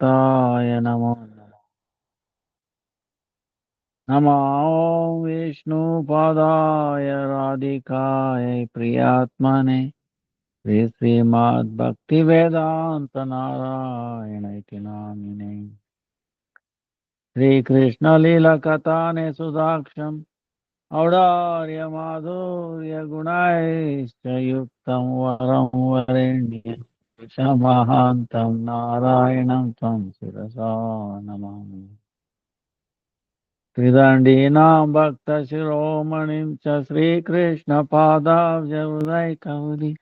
भक्ताय नमो नमः। नमो विष्णुपादाय राधिकाय प्रियात्मने श्री श्रीमद्भक्तिवेदान्त नारायण इति नामिने श्रीकृष्ण लीलकथाने सुधाक्षम् औदार्य माधुर्य गुणैश्च युक्तं वरं वरेण्यं महान्तं नारायणं तं शिरसा नमामि। त्रिदण्डीनां भक्तशिरोमणिं च श्रीकृष्णपादाब्जौदैकमुनि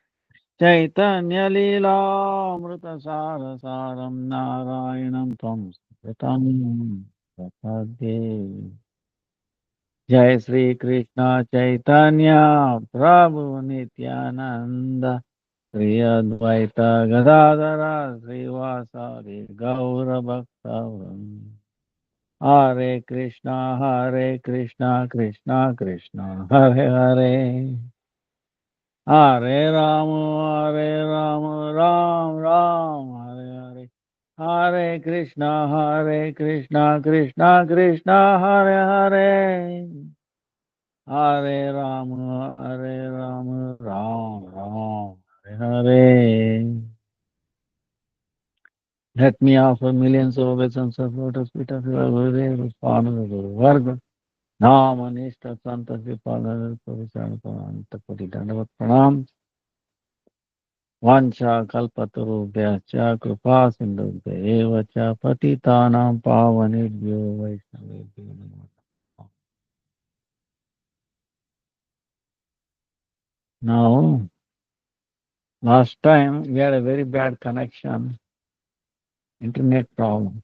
चैतन्यलीलामृतसारसारं नारायणं त्वं सततं प्रपद्ये। जय श्री कृष्ण चैतन्य प्रभु नित्यानंद श्री अद्वैत गदाधर श्रीवासादि गौरभक्तवृंद। हरे कृष्णा कृष्णा कृष्णा हरे हरे, हरे राम राम राम हरे हरे। हरे कृष्णा कृष्णा कृष्णा हरे हरे, हरे Ram Ram Ram Hare Hare. Let me offer millions of obeisance of lotus feet of your Gurudev, Father Guru Varga. नाम अनिष्ट संत कृपाल कोटि दंडवत प्रणाम। वांछा कल्पतरुभ्यश्च कृपा सिन्धुभ्य एव च पतितानां पावनेभ्यो वैष्णवेभ्यो नमो नमः। Now, last time we had a very bad connection, internet problem.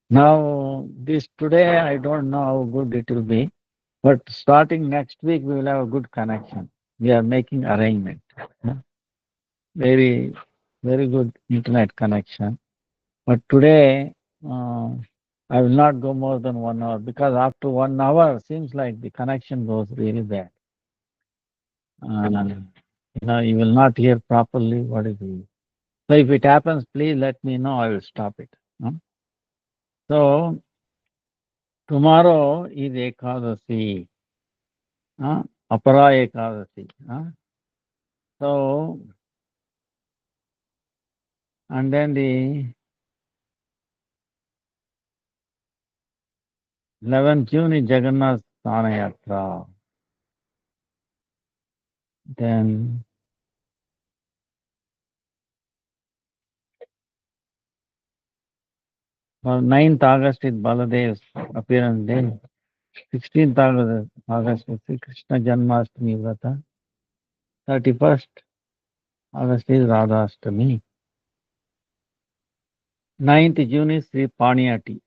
Now this today I don't know how good it will be, but starting next week we will have a good connection. We are making arrangement. Very, very good internet connection. But today, I will not go more than 1 hour because after 1 hour, seems like the connection goes really bad. You will not hear properly what is it. So if it happens, please let me know. I will stop it. So tomorrow is Ekadasi, Apara Ekadasi. So, and then the 11th June is Jagannath Stana Yatra. Then 9th August is Baladev's appearance day. 16th August is Sri Krishna Janmashtami Vrata. 31st August is Radhashtami. 9th June is Sri Paniyati.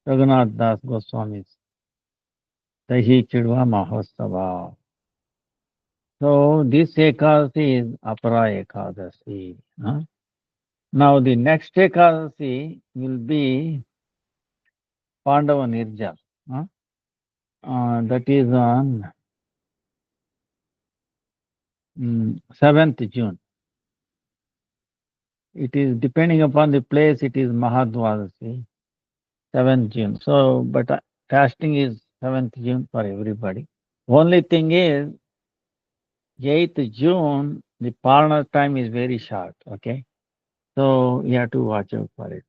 Raghunath Das Goswami's Dahi Chidwa Mahostsava. So this Ekadasi is Apara Ekadasi. Now the next Ekadasi will be Pandava Nirja. That is on 7th June. It is depending upon the place, it is Mahadvadasi, 7th June. So, but fasting is 7th June for everybody. Only thing is, 8th June, the Parna time is very short, okay? So, you have to watch out for it.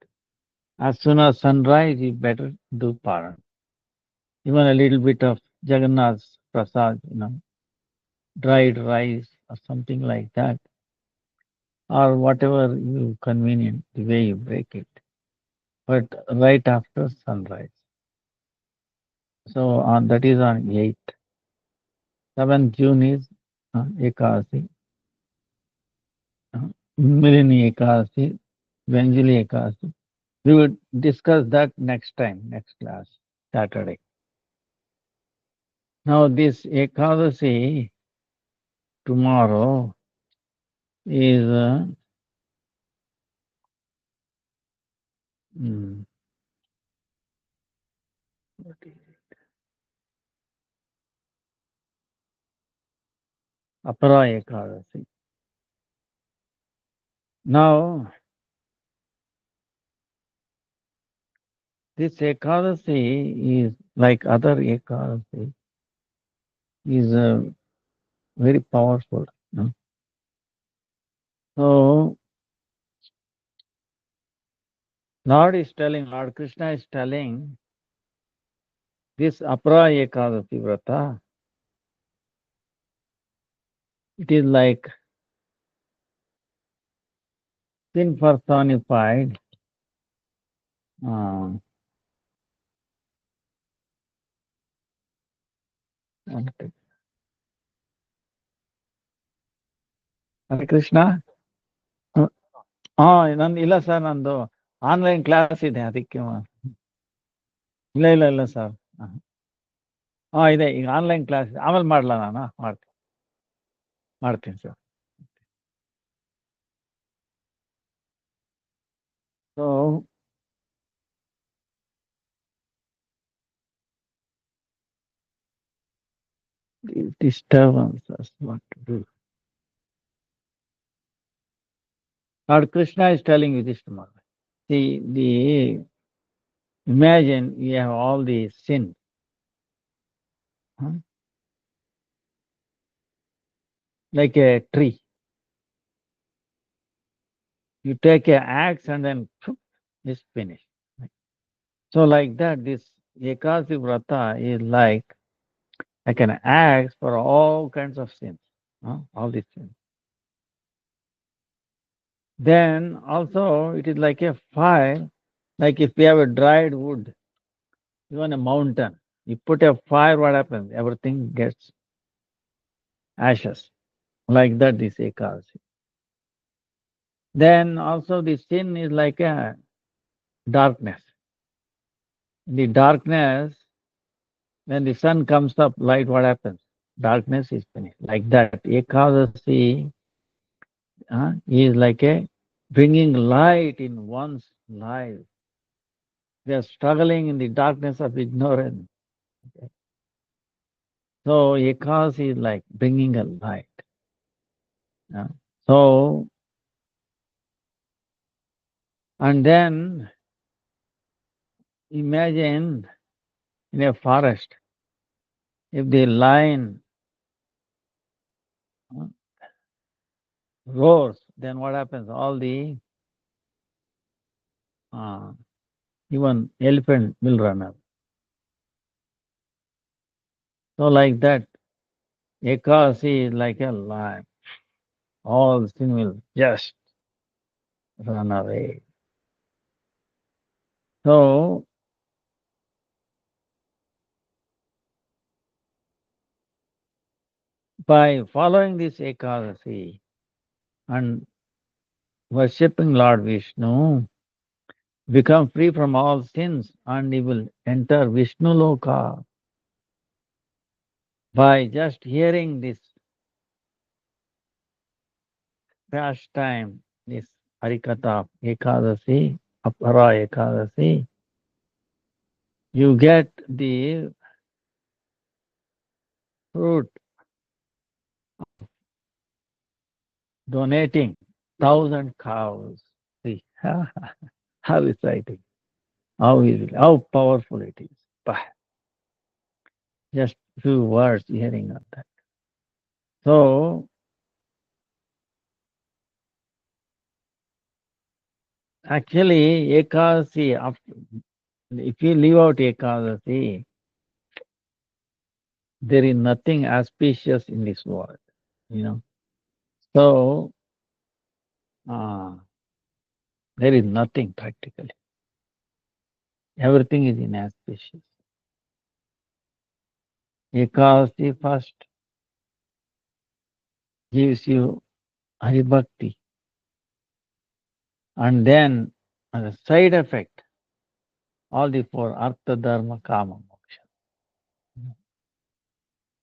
As soon as sunrise, you better do Parna. Even a little bit of Jagannath's prasad, dried rice or something like that, or whatever you convenient, the way you break it. But right after sunrise. So that is on 8th. 7th June is Ekadasi, Milini Ekadasi, Vanjali Ekadasi. We will discuss that next time, next class, Saturday. Now this Ekadasi tomorrow is what is it? Apara Ekadasi. Now, this Ekadasi is like other Ekadasi, is very powerful. No? So, Lord Krishna is telling this Apara Ekadasi Vrata, it is like sin personified. Uh, Hare Krishna. ಇಲ್ಲ sir ನಂದು online class ಇದೆ ಅದಕ್ಕೆ ಇಲ್ಲ sir. ಇದೆ ಈಗ online class ಆಮೇಲೆ ಮಾಡ್ಲಾ ನಾನು ಮಾಡ್ತೀನಿ sir. So disturbances what to do. Lord Krishna is telling you this tomorrow. See, imagine you have all the sin. Huh? Like a tree. You take an axe and then it's finished. So like that, this Ekasi Vrata is like an axe for all kinds of sins. All these sins. Then also it is like a fire, like if we have a dried wood, even a mountain, you put a fire, what happens? Everything gets ashes. Like that, this Ekadasi. Then also the sin is like a darkness. The darkness, when the sun comes up, light, what happens? Darkness is finished. Like that, Ekadasi is like a bringing light in one's life. They are struggling in the darkness of ignorance. So Ekadasi is like bringing a light. uh, So, and then imagine in a forest, if the lion uh, roars, then what happens? All the uh, even elephant will run up. So like that, Ekadasi is like a lion. All sin will just run away. So by following this Ekadasi and worshipping Lord Vishnu, become free from all sins and he will enter Vishnu Loka. By just hearing this pastime, this Harikatha Ekadasi, Apara Ekadasi, you get the fruit donating 1,000 cows. See, how exciting, how easy, how powerful it is. Bah, just few words hearing of that. So actually, Ekadasi, if you leave out Ekadasi, there is nothing auspicious in this world, you know. So uh, there is nothing practically. Everything is inauspicious. Ekadasi first gives you Haribhakti, and then as a side effect, all the four Artha, Dharma, Kama, Moksha.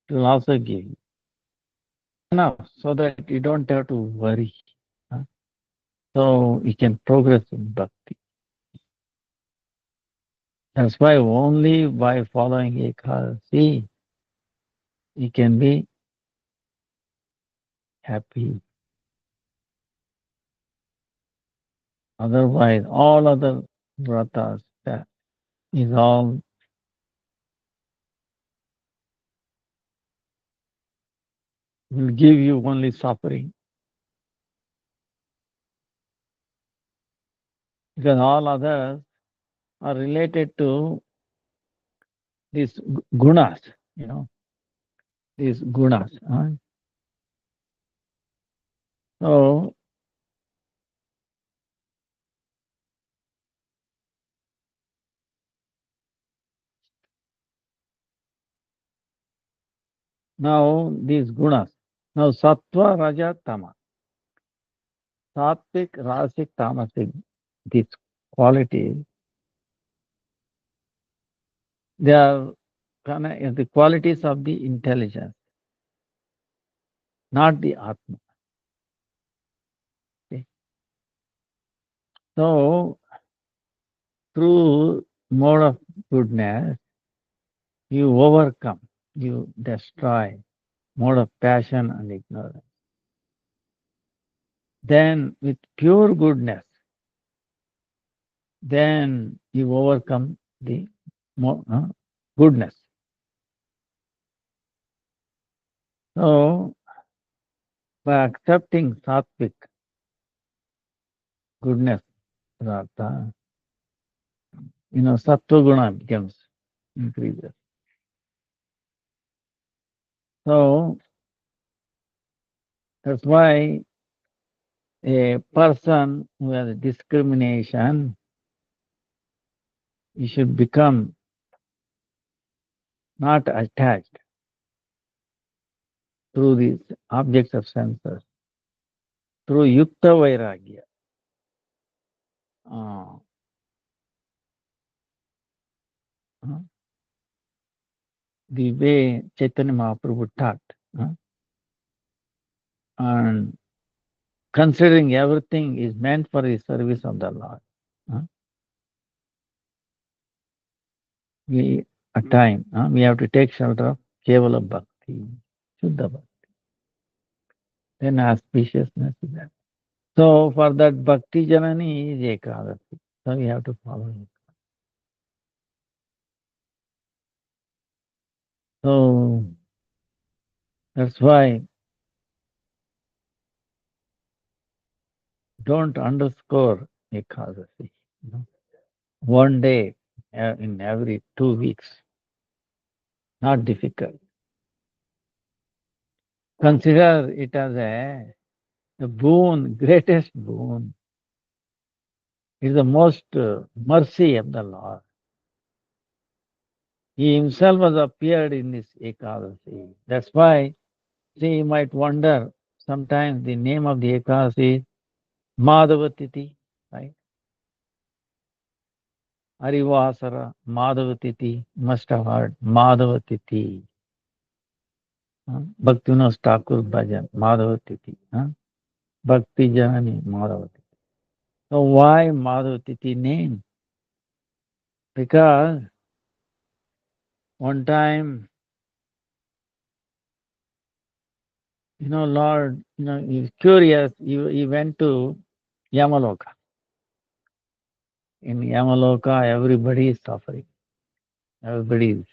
It will also give you enough so that you don't have to worry. huh? So you can progress in bhakti. That's why only by following Ekadasi you can be happy. Otherwise, all other vratas, that is all will give you only suffering, because all others are related to these gunas, you know, these gunas. So now these gunas, now sattva, raja, tama, sattvic, rasic, tamasic, these qualities, they are the qualities of the intelligence, not the atma. Okay? So through mode of goodness, you overcome, you destroy mode of passion and ignorance. Then with pure goodness, then you overcome the goodness. So by accepting sattvic goodness, Radha, sattva guna becomes increases. So that's why a person who has discrimination, he should become not attached through these objects of senses, through yukta vairagya. Uh, uh, the way Chaitanya Mahaprabhu taught, and considering everything is meant for the service of the Lord. We at time we have to take shelter of Kevala Bhakti, Shuddha Bhakti. Then auspiciousness is that. So for that Bhakti Janani is Ekadasi. So we have to follow it. So that's why don't underscore Ekadasi. You know. One day in every 2 weeks, not difficult. Consider it as a boon, greatest boon. It is the most mercy of the Lord. He himself has appeared in this Ekadasi. That's why, see, you might wonder sometimes the name of the Ekadasi is Madhavatiti, right? Arivasara, Madhavatiti, must have heard Madhavatiti. Bhaktivinoda Thakur Bhajan, Madhavatiti. Bhakti Janani, Madhavatiti. So why Madhavatiti name? Because one time, Lord, he's curious, he went to Yamaloka. In Yamaloka, everybody is suffering. Everybody is.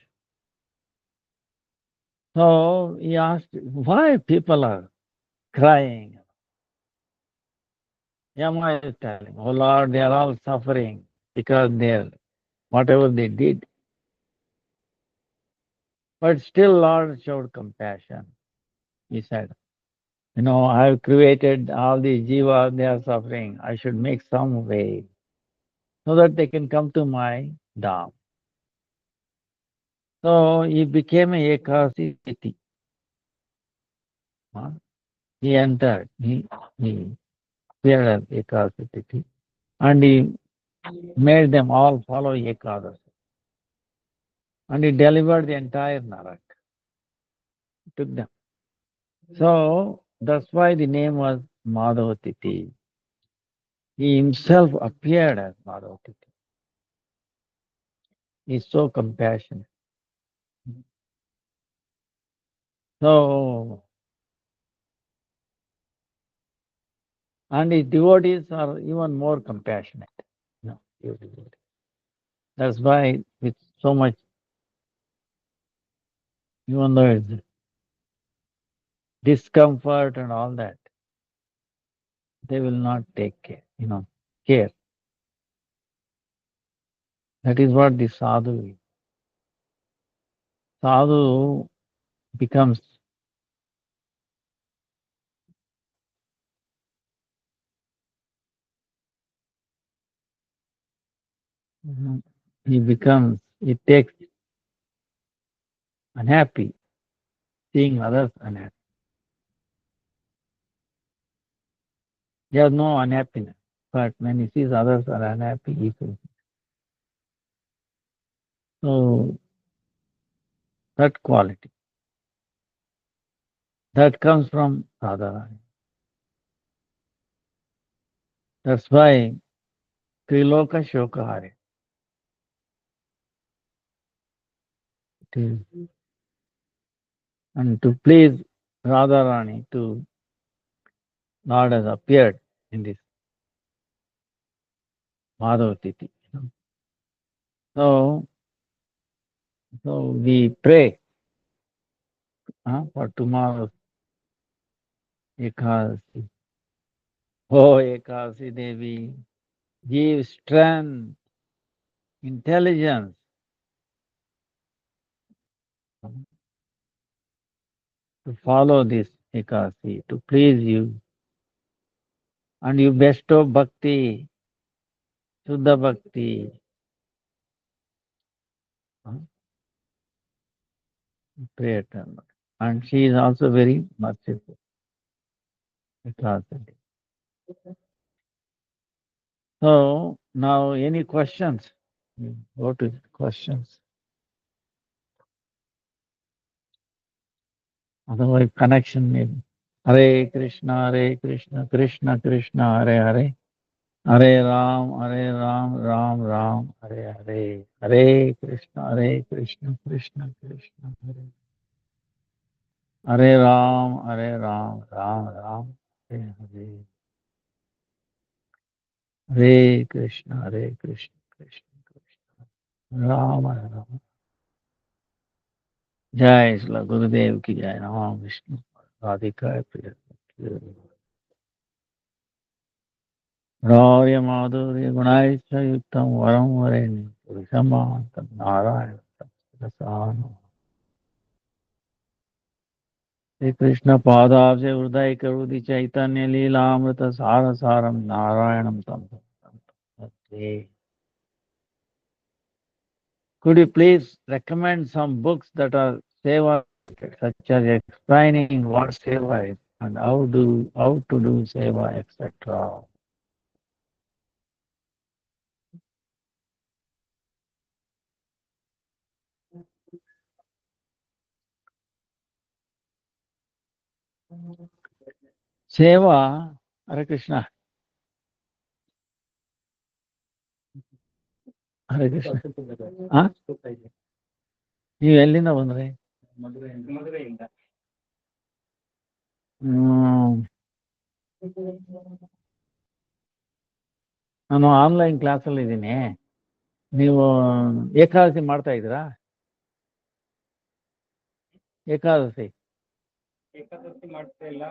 So he asked, why people are crying? Yama is telling, oh Lord, they are all suffering because whatever they did. But still Lord showed compassion. He said, I have created all these jivas, they are suffering. I should make some way so that they can come to my dham. So he became a Ekasi Titi. He entered, he appeared as Ekasi Titi, and he made them all follow Ekadasi. And he delivered the entire Narak. He took them. So that's why the name was Madhavatiti. He himself appeared as Madhavatiti. He's so compassionate. So, And his devotees are even more compassionate. No, your devotees. That's why with so much, even though it's discomfort and all that, they will not take care. That is what the sadhu is. Sadhu becomes, mhm, he takes unhappy, seeing others unhappy. He has no unhappiness. But when he sees others are unhappy, he feels. So that quality, that comes from Radharani. That's why Triloka Shokahare. It is, and to please Radharani, to Lord has appeared in this Madhava Tithi. So, so we pray for tomorrow's Ekadasi. Oh, Ekadasi Devi, give strength, intelligence to follow this Ekadasi, to please you. And you bestow bhakti, Shuddha bhakti. huh, Pray eternally. And she is also very merciful. Ekadasi. So, now any questions? Go to questions. Otherwise, connection maybe. Hare Krishna, Krishna Krishna, Hare Hare. Hare Ram, Ram Ram, Hare Hare. Hare Krishna, Krishna Krishna, Hare. Hare Ram, Ram Ram, Hare Hare. Hare Krishna, Krishna Krishna, Ram Ram. जय श्री गुरुदेव की जय राम विष्णु राधिका प्रिय रौर्य माधुर्य गुणायुक्तम वरम वरेण्य पुरुषमांतम नारायण रसायन श्री कृष्ण पादाब्ज हृदय करुदि चैतन्य लीलामृत सार सारम नारायणम तम तम. Could you please recommend some books that are seva, such as explaining what seva is and how to do seva, etc. Seva, Hare Krishna, Hare Krishna. ಆ? ನೀವು ಎಲ್ಲಿಂದ ಬಂದ್ರಿ? ಹ್ಮ್. ನಾನು ಆನ್ಲೈನ್ ಕ್ಲಾಸಲ್ಲಿ ಇದ್ದೀನಿ. ನೀವು ಏಕಾದಶಿ ಮಾಡ್ತಾ ಇದ್ದೀರಾ? ಏಕಾದಶಿ ಏಕಾದಶಿ ಮಾಡ್ತಾ ಇಲ್ಲ.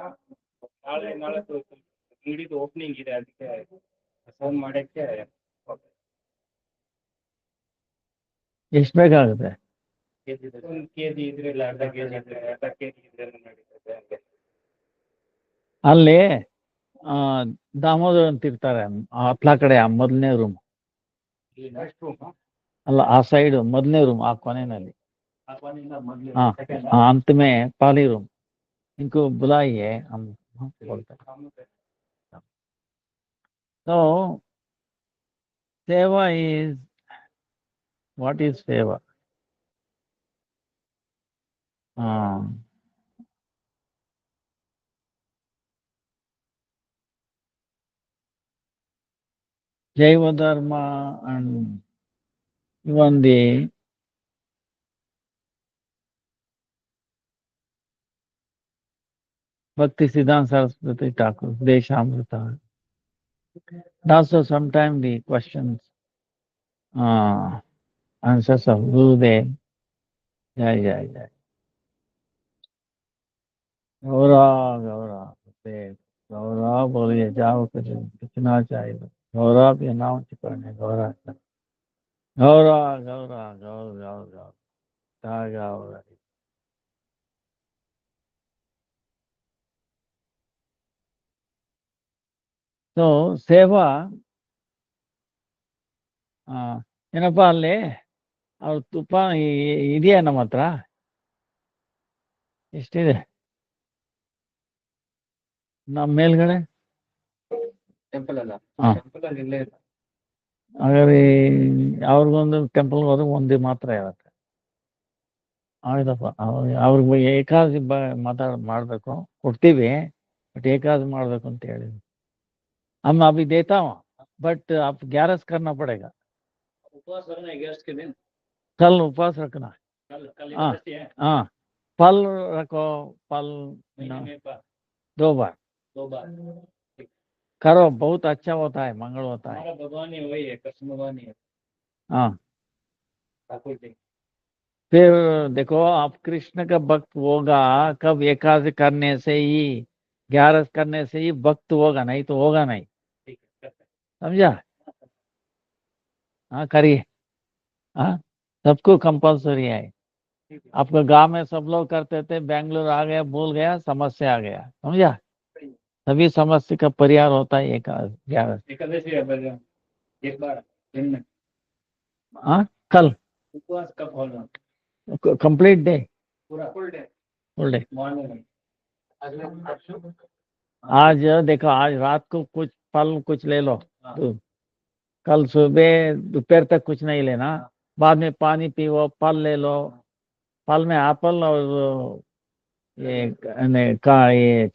ನಾಳೆ ಅಂಗಡಿದು ಓಪನಿಂಗ್ ಇದೆ, ಅದಕ್ಕೆ ಫೋನ್ ಮಾಡಕ್ಕೆ. ಎಷ್ಟು ಬೇಕಾಗುತ್ತೆ? ಒಂದು ಕೆಜಿ ಇದ್ರೆ ಇಲ್ಲ, ಅರ್ಧ ಕೆಜಿ ಇದ್ರೆ, ಅರ್ಧ ಕೆಜಿ ಇದ್ರೆ ನಡೀತದೆ ಹಂಗೆ. ಅಲ್ಲಿ ಆ, ದಾಮೋದರ್ ಅಂತ ಇರ್ತಾರೆ ಹತ್ಲಾ ಕಡೆ, ಆ ಮೊದಲನೇ ರೂಮ್. ಅಲ್ಲ, ಆ ಸೈಡ್ ಮೊದಲನೇ ರೂಮ್, ಆ ಕೊನೆಯಲ್ಲಿ. हाँ हाँ, अंत में पहली रूम. इनको बुलाइए, हम बोलते हैं. So seva is, what is seva? Jaiva dharma and even the Bhakti Siddhanta Saraswati Thakur, Deshamrita. And also sometimes the questions, uh, answers of Gurudev, jai jai jai. Gaura, Gaura, Dev, Gaura बोलिए जाओ कुछ कितना चाहिए गौरा भी नाम चिपकने गौरा गौरा गौरा गौर गौर गौर गौरा तो सेवा ಏನಪ್ಪ ಅಲ್ಲಿ ಅವ್ರ ತುಪ್ಪ ಇದೆಯಾ ನಮ್ಮ ಹತ್ರ ಎಷ್ಟಿದೆ ನಮ್ಮ ಮೇಲ್ಗಡೆ ಟೆಂಪಲ್ ಅಲ್ಲ ಹಾ ಟೆಂಪಲ್ ಅಲ್ಲಿ ಇಲ್ಲೇ ಇಲ್ಲ ಹಾಗಾದ್ರೆ ಅವ್ರಿಗೊಂದು ಟೆಂಪಲ್ಗೆ ಹೋದ್ರೆ ಒಂದು ಮಾತ್ರ ಇರುತ್ತೆ ಆಯ್ತಪ್ಪ ಅವ್ರಿಗೆ ಏಕಾದಶಿ ಮಾಡಬೇಕು ಕೊಡ್ತೀವಿ बट एकादशी ಮಾಡಬೇಕು ಅಂತ ಹೇಳಿ हम अभी देता हूँ बट आप 11 से करना पड़ेगा उपवास रखना है 11 के दिन कल उपवास रखना कल हाँ एकादशी है हाँ फल रखो फल महीने में एक बार 2 बार 2 बार करो बहुत अच्छा होता है मंगल होता है हमारा भगवान ही वही है कृष्ण भगवान ही है हाँ ठाकुर जी फिर देखो आप कृष्ण का भक्त होगा कब एकादशी करने से ही 11 करने से ही भक्त होगा नहीं तो होगा नहीं ठीक है करते समझा हाँ करिए हाँ सबको कंपलसरी है हैं। ठीक है आपका गांव में सब लोग करते थे बेंगलुरु आ गया भूल गया समस्या आ गया समझा सही है। सभी समस्या का परिहार होता है एक 11 एकादशी है बस एक बार दिन में हाँ कल उपवास कब होना कंप्लीट डे पूरा फुल फुल डे मॉर्निंग में अगले परसों आज देखो आज रात को कुछ फल कुछ ले लो हाँ तो कल सुबह दोपहर तक कुछ नहीं लेना बाद में पानी पियो फल ले लो फल में एप्पल और ये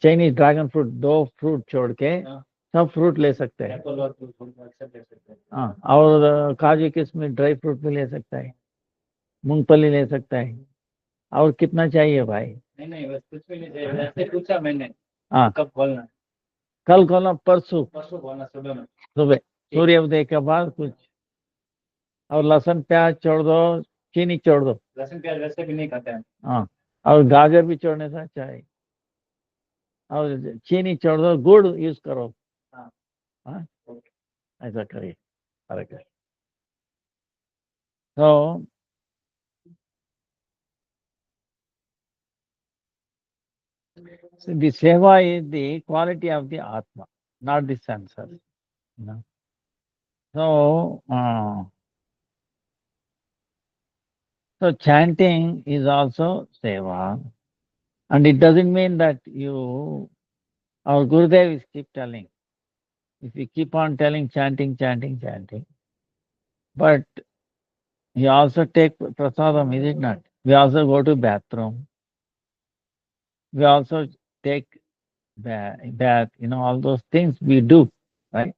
चाइनीज ड्रैगन फ्रूट 2 फ्रूट छोड़ के हाँ सब फ्रूट ले सकते हैं एप्पल और फ्रूट एक्सेप्ट कर सकते हैं हाँ और काजू किशमिश ड्राई फ्रूट भी ले सकता है मूंगफली ले सकता है और कितना चाहिए भाई नहीं नहीं बस कुछ भी नहीं चाहिए ऐसे पूछा मैंने हाँ कब खोलना है कल खोलो परसों परसों खोलना सुबह में सुबह सूर्य उदय के बाद कुछ और लहसुन प्याज छोड़ दो चीनी छोड़ दो लहसुन प्याज वैसे भी नहीं खाते हैं हाँ और गाजर भी छोड़ने से चाहिए और चीनी छोड़ दो गुड़ यूज करो हाँ हाँ ओके ऐसा करिए अरे कर तो the seva is the quality of the atma not the senses you know so so chanting is also seva and it doesn't mean that you our Gurudev is keep telling if you keep on telling chanting chanting chanting but you also take prasadam is it not we also go to bathroom we also take bath all those things we do right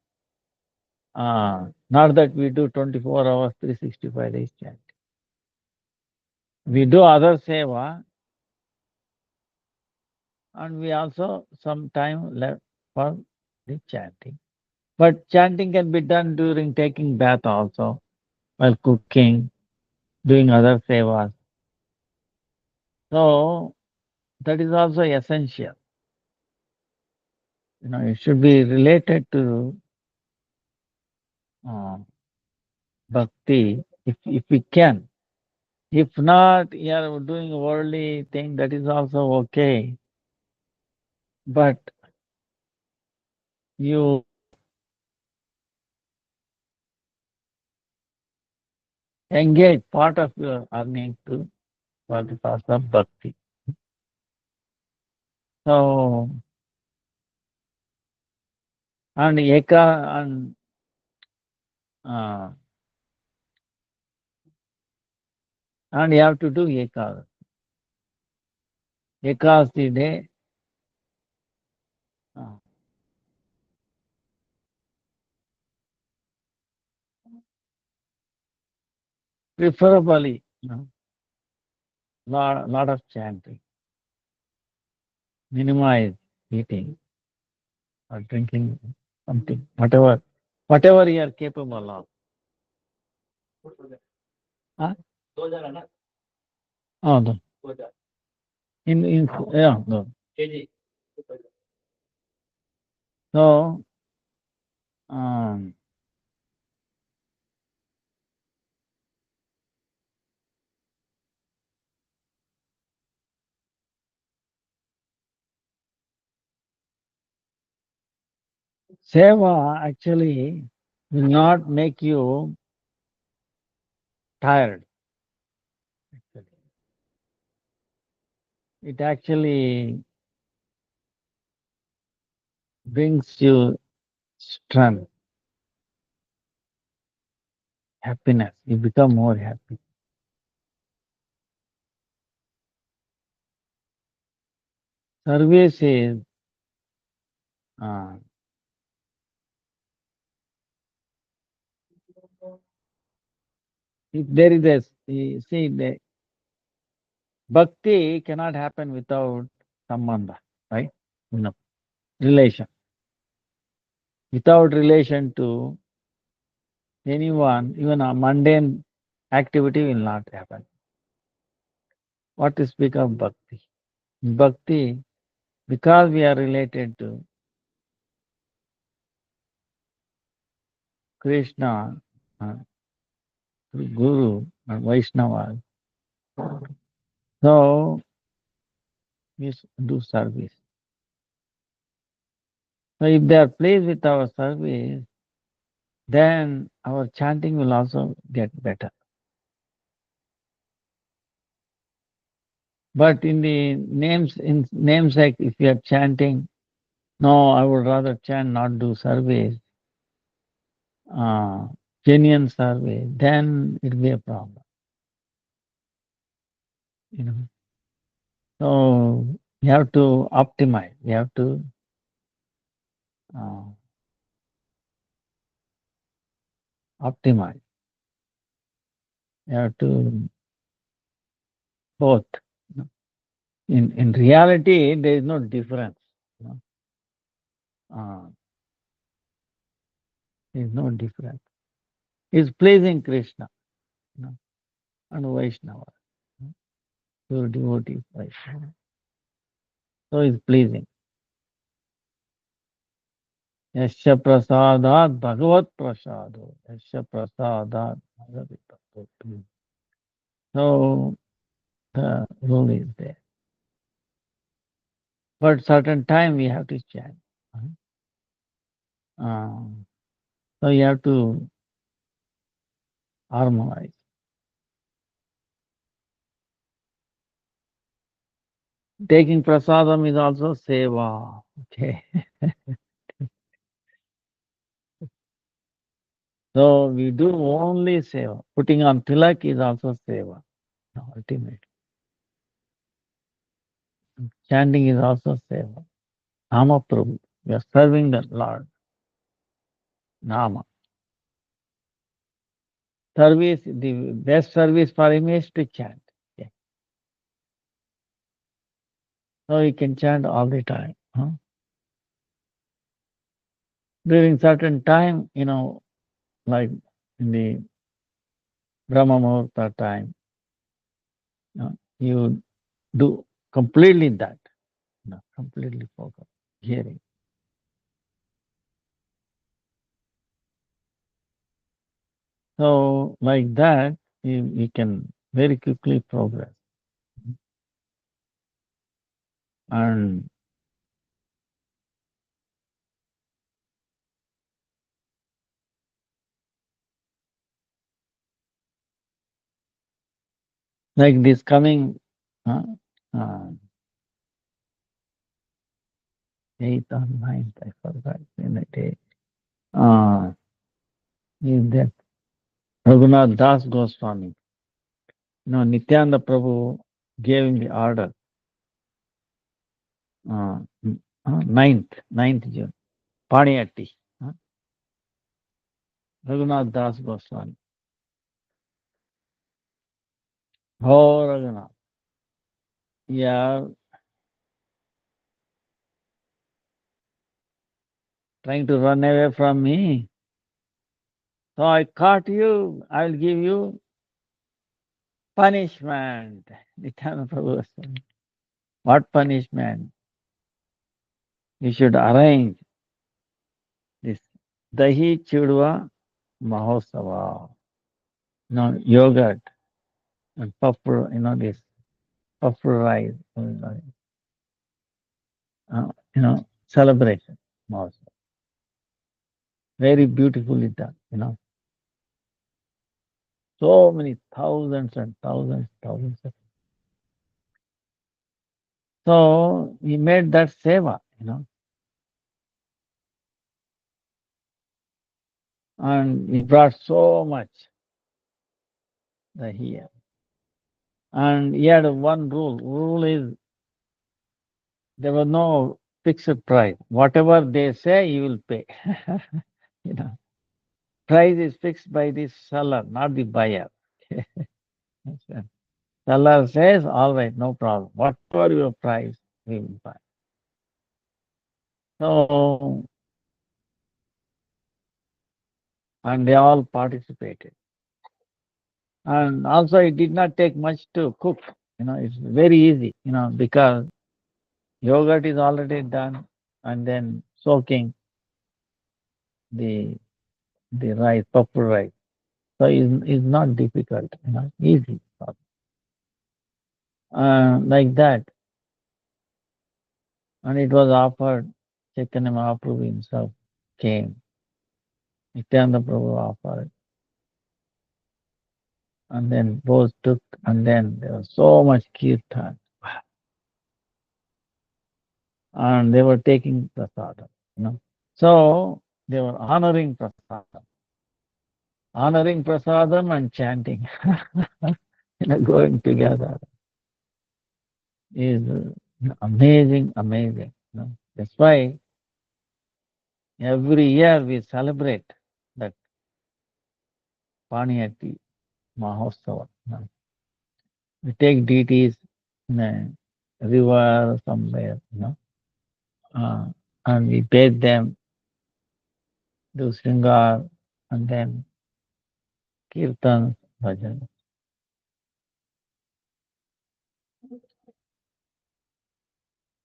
not that we do 24 hours 365 days chanting we do other seva and we also some time left for the chanting. But chanting can be done during taking bath also, while cooking, doing other sevas. So that is also essential. It should be related to uh, bhakti if we can. If not, you are doing worldly thing, that is also okay. But you engage part of your earning to for the cause of bhakti. So and uh, and you have to do ekadasi. Ekadasi day, uh, preferably, lot of chanting, minimize eating or drinking. something, whatever you are capable of. Huh? Oh, in yeah, no. So um, seva actually will not make you tired. It actually brings you strength, happiness. You become more happy. Service is uh, if there is a see the bhakti cannot happen without sambandha, right? No relation. Without relation to anyone, even a mundane activity will not happen. What to speak of bhakti? Bhakti, because we are related to Krishna, uh, Guru, and Vaishnava, so we do service. So if they are pleased with our service, then our chanting will also get better. But in the in namesake, if you are chanting, no, I would rather chant, not do service, uh, genuine service, then it will be a problem. You know, so you have to optimize. You have to uh, optimize. You have to both. You know. In reality, there is no difference. You know. There is no difference. It's pleasing Krishna, you know, and Vaishnava. You know, pure devotee Vaishnava. So it's pleasing. Yasya prasadat bhagavat prasado. Yasya prasadat bhagavat prasado. So the rule is there. But certain time we have to chant. Um, so you have to harmonize. Taking prasadam is also seva. Okay. So we do only seva. Putting on tilak is also seva. Ultimate. Chanting is also seva. Nama Prabhu. We are serving the Lord. Nama. Service, the best service for him is to chant. Okay. So he can chant all the time. Huh? During certain time, like in the Brahma Muhurta time, you do completely that. Completely focus, hearing. So like that, you can very quickly progress. And like this coming uh, uh, 8th or 9th, I forgot in the day. Is that Raghunath Das Goswami. Nityananda Prabhu gave him the order. 9th June. Paniyatti. Uh, Raghunath Das Goswami. Oh, Raghunath. Yeah, trying to run away from me. So I caught you. I will give you punishment. Nityananda Prabhu said, what punishment? You should arrange this Dahi Chudwa Mahosava. Yogurt and puffer, this puffer rice, celebration. Mahosava. Very beautifully done. So many thousands and thousands, thousands of. So he made that seva, and he brought so much here. And he had one rule. Rule is there was no fixed price. Whatever they say, you will pay. you know, price is fixed by the seller, not the buyer. Seller says, all right, no problem. Whatever your price, we will buy. So, and they all participated. And also, it did not take much to cook. It's very easy, because yogurt is already done, and then soaking the rice, purple rice. So it's not difficult, easy. Like that. And it was offered, Chaitanya Mahaprabhu himself came. Nityananda Prabhu offered. And then both took, and then there was so much kirtan. And they were taking prasadam. So they were honoring prasadam. Honoring prasadam and chanting, going together is amazing, amazing. That's why every year we celebrate that Paniyati Mahostsava. We take deities in a river somewhere, and we bathe them, do sringar, and then kirtan, bhajan.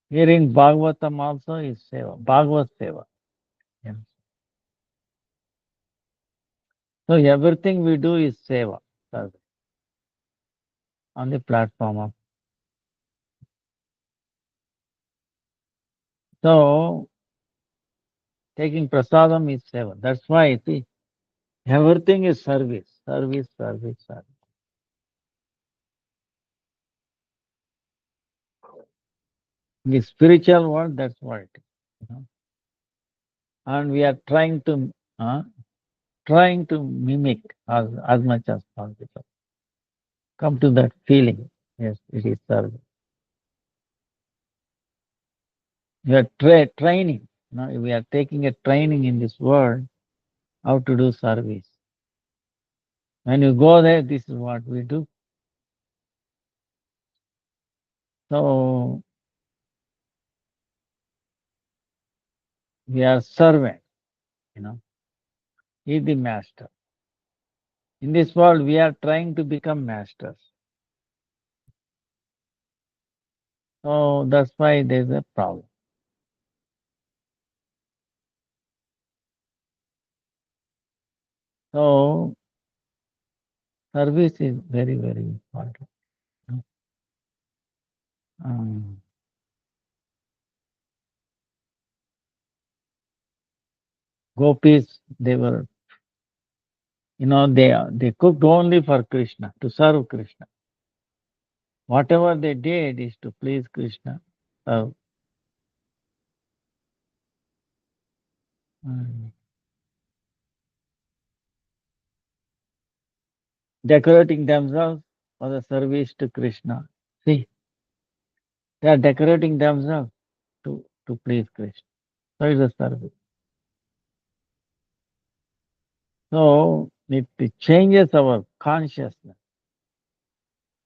Here in Bhagavatam also is seva, Bhagavat seva. Yeah. So everything we do is seva, service, on the platform of. So taking prasadam is seva. That's why see, everything is service, service, service, service. In the spiritual world, that's what it is. And we are trying to mimic as much as possible. Come to that feeling. Yes, it is service. We are training. We are taking a training in this world how to do service. When you go there, this is what we do. So we are servant. He is the master. In this world, we are trying to become masters. So that's why there's a problem. So service is very, very important. Um, Gopis, they cooked only for Krishna, to serve Krishna. Whatever they did is to please Krishna. So, decorating themselves for the service to Krishna. See, they are decorating themselves to please Krishna. So it's a service. So it changes our consciousness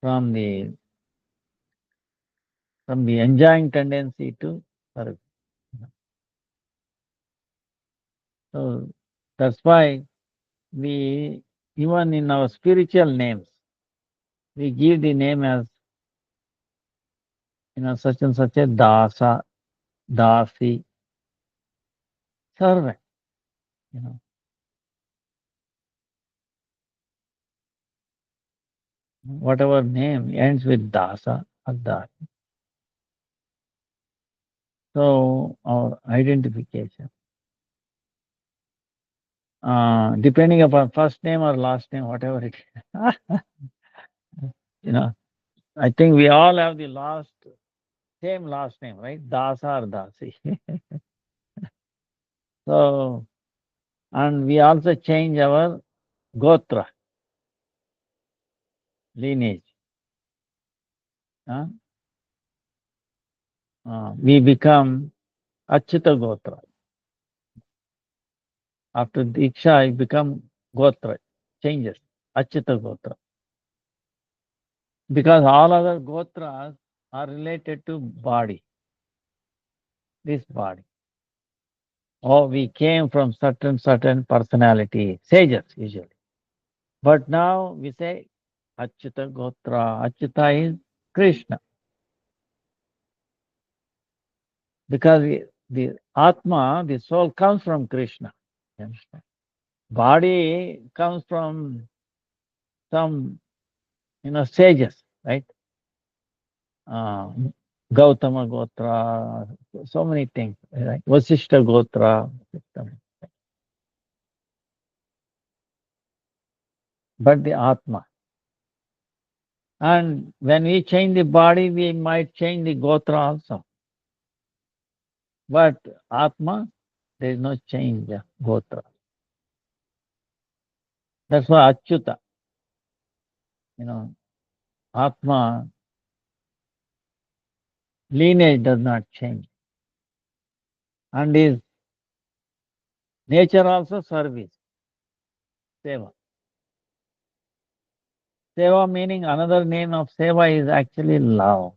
from the enjoying tendency to service. So that's why we, even in our spiritual names, we give the name as, such and such a dasa, dasi, servant. You know, whatever name ends with dasa or dasi. So our identification, depending upon first name or last name, whatever it is, you know, I think we all have the same last name, right? Dasa or dasi. So, and we also change our gotra, lineage. Huh? We become Achyuta Gotra. After Diksha, I become Gotra, changes, Achyuta Gotra. Because all other Gotras are related to body, this body. Oh, we came from certain personality, sages usually. But now we say Achyuta Gotra. Achyuta is Krishna. Because the Atma, the soul comes from Krishna. You understand? Body comes from some, sages, right? Uh, Gautama Gotra, so many things, right? Vasishta Gotra, but the Atma. And when we change the body, we might change the Gotra also. But Atma, there is no change, Gotra. That's why Achyuta, you know, Atma, lineage does not change. And his nature also service, seva. Seva meaning another name of seva is actually love.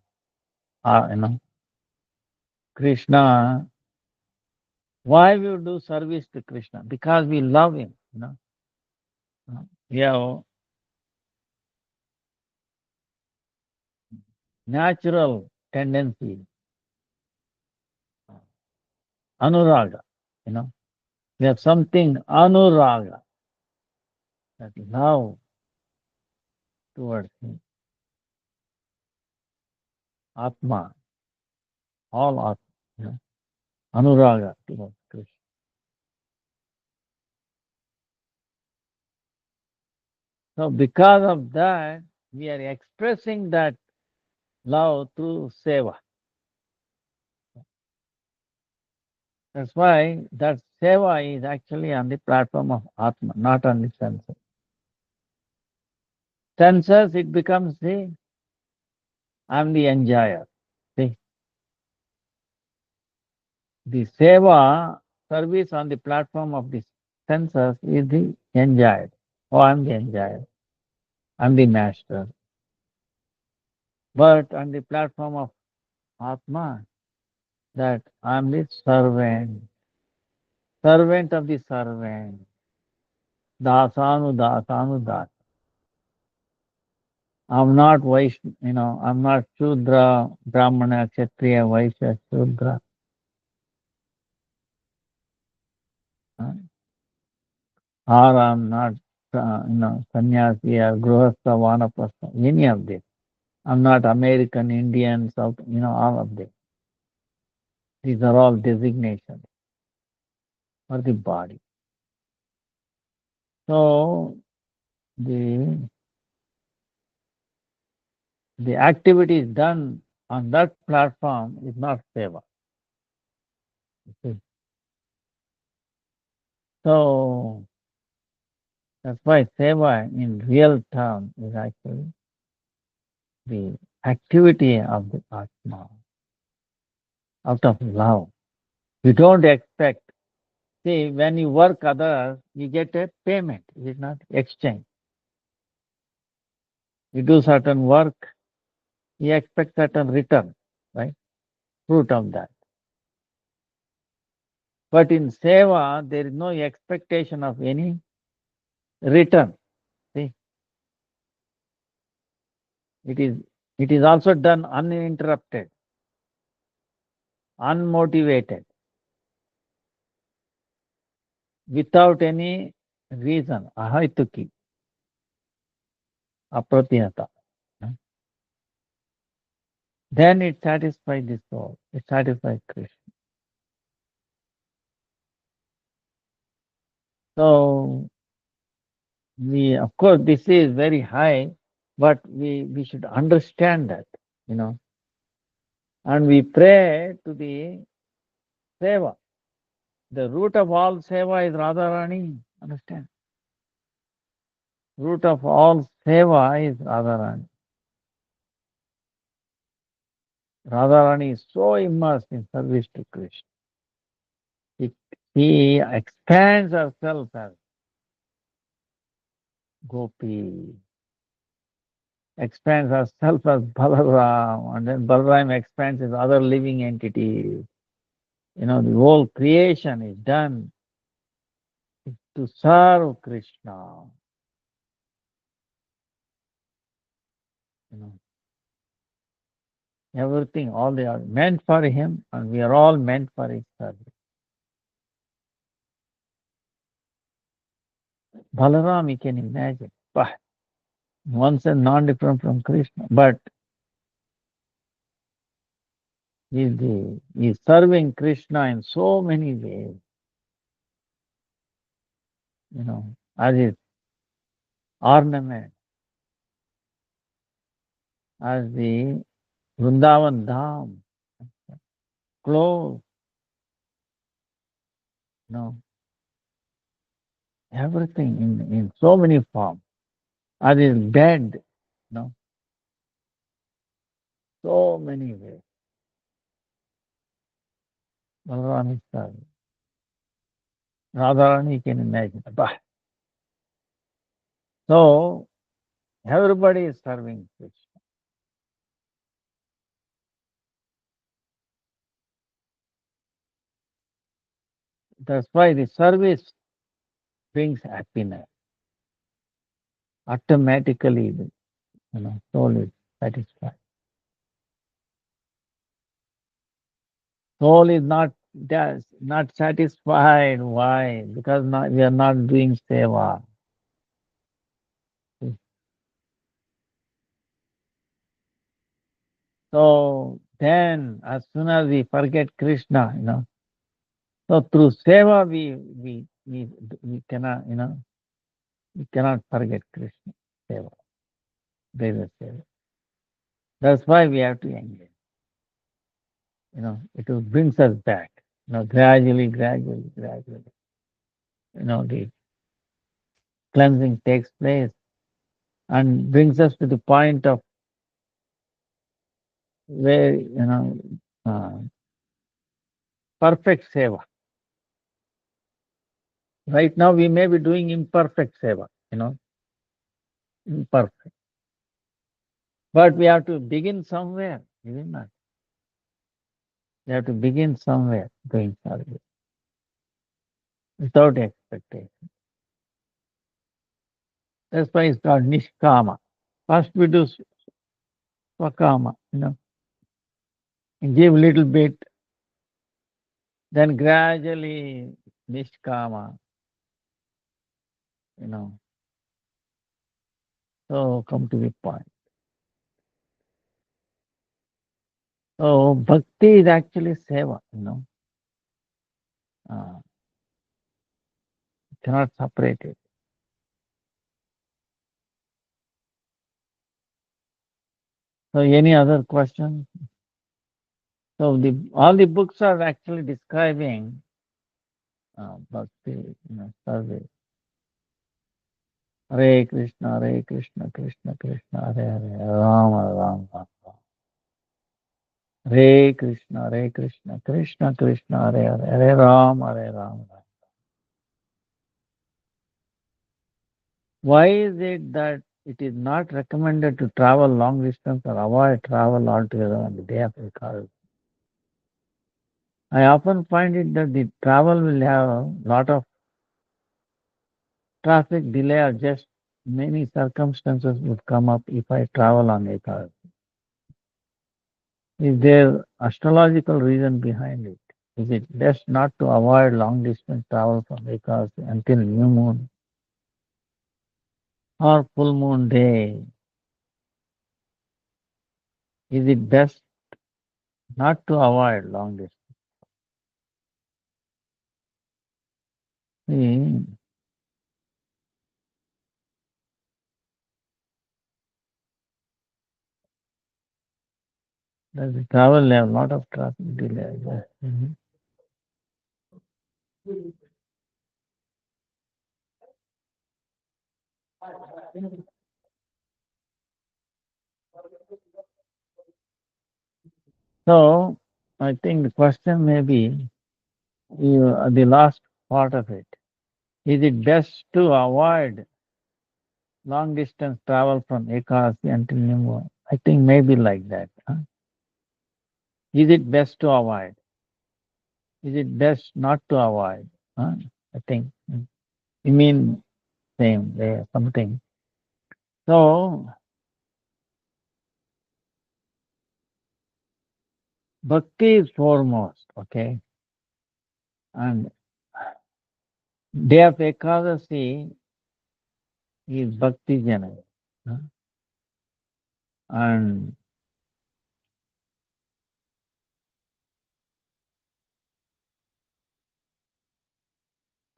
Krishna, why we do service to Krishna? Because we love him. We have natural tendency, anuraga, you know. We have something anuraga, that love towards him. Atma, all Atma, you know, anuraga towards Krishna. So because of that, we are expressing that love through seva. That's why that seva is actually on the platform of Atma, not on the senses. Senses, it becomes I'm the enjoyer. See, the seva service on the platform of the senses is the enjoyer. Oh, I'm the enjoyer. I'm the master. But on the platform of Atma, that I'm the servant, servant of the servant, dasanu, dasanu, das. I'm not I'm not Shudra, Brahmana, Kshatriya, Vaishya, Shudra. uh, Or I'm not, sannyasi or grihastha, vanapastha, any of this. I'm not American, Indian, South, all of this. These are all designations for the body. So the the activities done on that platform is not seva. Okay. So that's why seva in real term is actually the activity of the Atma out of love. You don't expect. See, when you work others, you get a payment. It is not exchange. You do certain work, you expect certain return, right? Fruit of that. But in seva, there is no expectation of any return. See, it is it is also done uninterrupted, unmotivated, without any reason, ahaituki, apratihata. Then it satisfies the soul. It satisfies Krishna. So of course, this is very high, but we should understand that, you know, and we pray to the seva. The root of all seva is Radharani. Understand? Root of all seva is Radharani. Radharani is so immersed in service to Krishna. He expands herself as Gopi, expands herself as Balaram, and then Balaram expands as other living entities. You know, the whole creation is done to serve Krishna. You know, everything, all they are meant for him, and we are all meant for his service. Balaram, you can imagine, but one said non-different from Krishna, but he's serving Krishna in so many ways, you know, as his ornament, as the Vrindavan Dham, clothes, you know, everything in so many forms, as his bed, you know, so many ways. Balaram is serving. Radharani, you can imagine. But so everybody is serving Krishna. That's why the service brings happiness. Automatically, soul is satisfied. Soul is not satisfied. Why? Because we are not doing seva. So then, as soon as we forget Krishna, so through seva we cannot, we cannot forget Krishna. Seva, there is a seva. That's why we have to engage. It will brings us back. Gradually, gradually, gradually. The cleansing takes place and brings us to the point of where uh, perfect seva. Right now we may be doing imperfect seva, imperfect. But we have to begin somewhere, isn't it? We have to begin somewhere doing service without expectation. That's why it's called nishkama. First we do swakama, and give little bit, then gradually nishkama, so come to the point. So bhakti is actually seva, uh, cannot separate it. So any other questions? So all the books are actually describing bhakti, service. Hare Krishna, Hare Krishna, Krishna Krishna, Hare Hare, Rama Rama, Rama. Hare Krishna, Hare Krishna, Krishna Krishna, Hare Hare, Hare Rama, Hare Rama. Why is it that it is not recommended to travel long distance or avoid travel altogether on the day of Ekadasi? I often find it that the travel will have a lot of traffic delay or just many circumstances would come up if I travel on Ekadasi. Is there astrological reason behind it? Is it best not to avoid long distance travel from Ekadasi until new moon or full moon day? Is it best not to avoid long distance? See, does the travel have a lot of traffic delay? Yes. So I think the question may be the last part of it. Is it best to avoid long distance travel from Ekasi until Nimbo? I think maybe like that. Huh? Is it best to avoid? Is it best not to avoid? Huh? I think. You mean same way, something. So bhakti is foremost, okay? And day of Ekadasi is bhakti jana. Huh?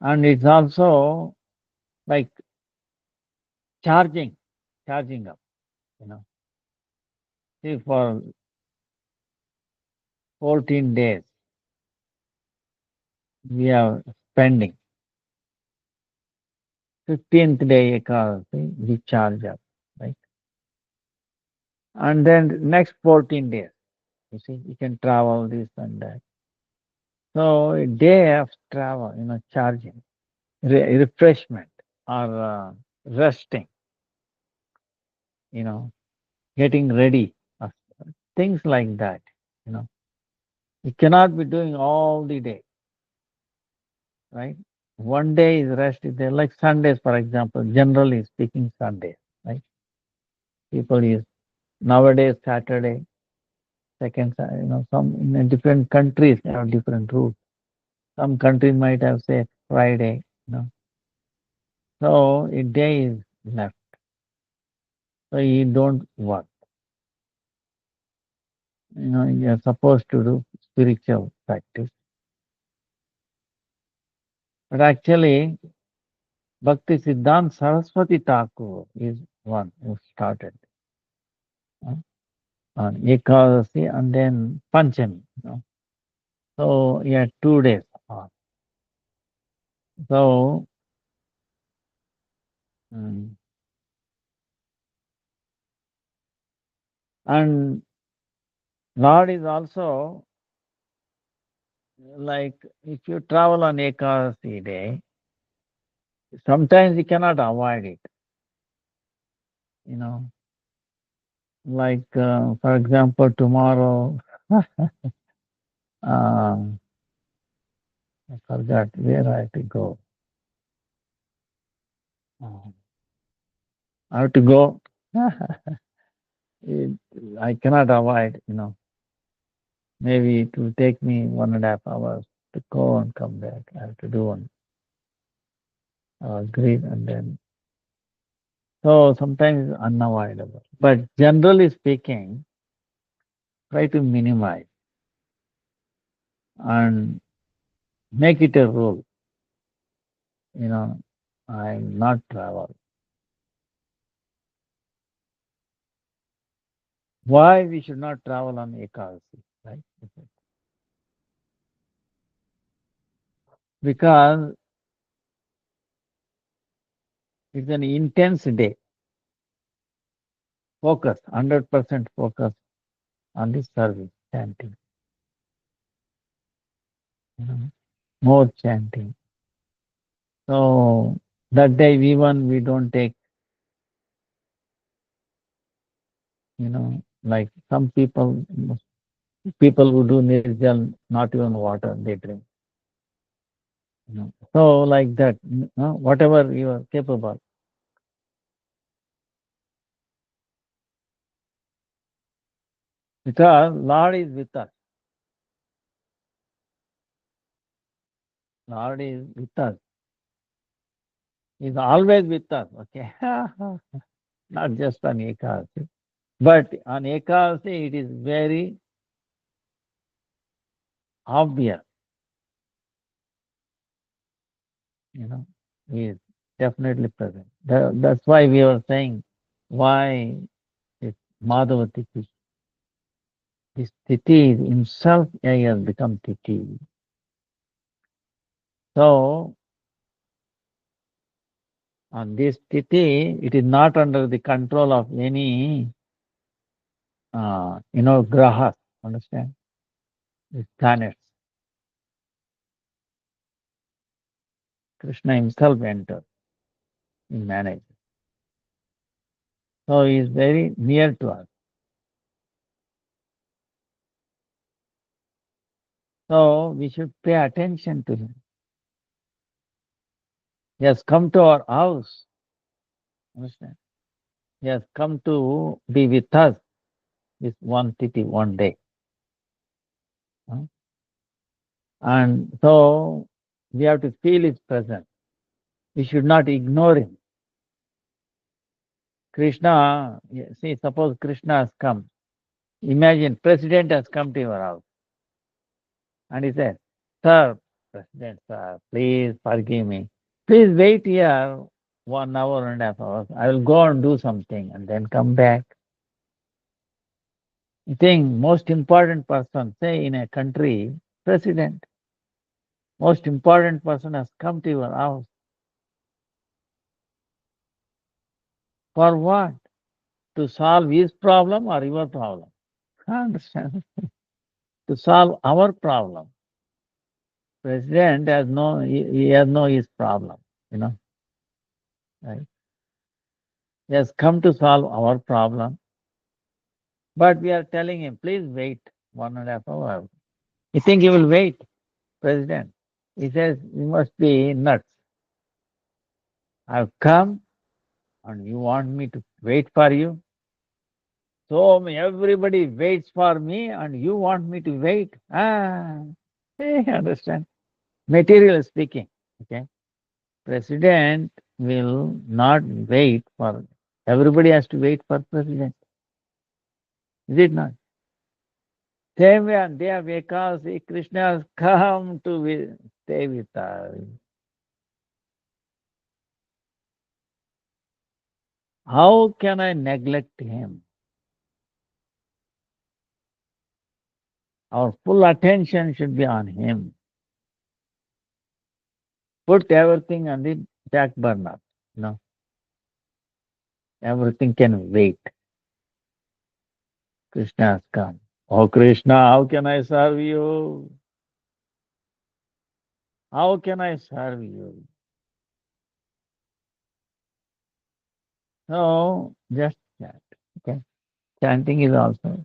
And it's also like charging, charging up, you know. See, for 14 days, we are spending. 15th day Ekadasi, we charge up, right? And then next 14 days, you see, you can travel this and that. So a day of travel, charging, refreshment or resting, you know, getting ready, uh, things like that, you know. You cannot be doing all the day, right? One day is rest is there, like Sundays, for example, generally speaking, Sundays, right? People use nowadays Saturday, some in different countries have different rules. Some countries might have say Friday, So a day is left. So you don't work. You're supposed to do spiritual practice. But actually, Bhakti Siddhanta Saraswati Thakur is one who started uh, on Ekadasi and then Panchami. So yeah, 2 days off. So mm, and Lord is also like if you travel on Ekadasi day, sometimes you cannot avoid it. You know, like for example, tomorrow, I forgot where I have to go. Uh, I have to go. It, I cannot avoid. Maybe it will take me 1.5 hours to go and come back. I have to do one grief and then. So sometimes it's unavoidable. But generally speaking, try to minimize and make it a rule. You know, I'm not travel. Why we should not travel on Ekadasi, right? Because it's an intense day. Focus, 100% focus on the service, chanting. You know, more chanting. So that day even we don't take, like some people People who do nirjal, not even water, they drink. So like that, whatever you are capable. Because Lord is with us. Lord is with us. He's always with us. Okay. Not just on Ekadasi. But on Ekadasi, it is very obvious, you know, he is definitely present. That's why we were saying why this Madhava Tithi, this Tithi himself has become Tithi. So on this Tithi, it is not under the control of any, grahas, understand? These planets. Krishna himself enters in manage. So he is very near to us. So we should pay attention to him. He has come to our house. Understand? He has come to be with us this one city, one day. Huh? And so we have to feel his presence. We should not ignore him. Krishna, see, suppose Krishna has come. Imagine President has come to your house and he said, Sir, President, sir, please forgive me. Please wait here 1 hour and a half hours. I will go and do something and then come back. You think most important person, say in a country, President, most important person has come to your house. For what? To solve his problem or your problem? I understand. To solve our problem. President has no, he has no his problem, you know, right? He has come to solve our problem, but we are telling him, please wait 1.5 hours. You think he will wait, President? He says, you must be nuts. I've come and you want me to wait for you? So everybody waits for me and you want me to wait? Understand? Material speaking. Okay. President will not wait for everybody has to wait for president. Is it not? Same way on day of Ekadasi, Krishna has come to stay with us. How can I neglect him? Our full attention should be on him. Put everything on the back burner. No, everything can wait. Krishna has come. Oh Krishna, how can I serve you? How can I serve you? No, just chant. Okay. Chanting is also.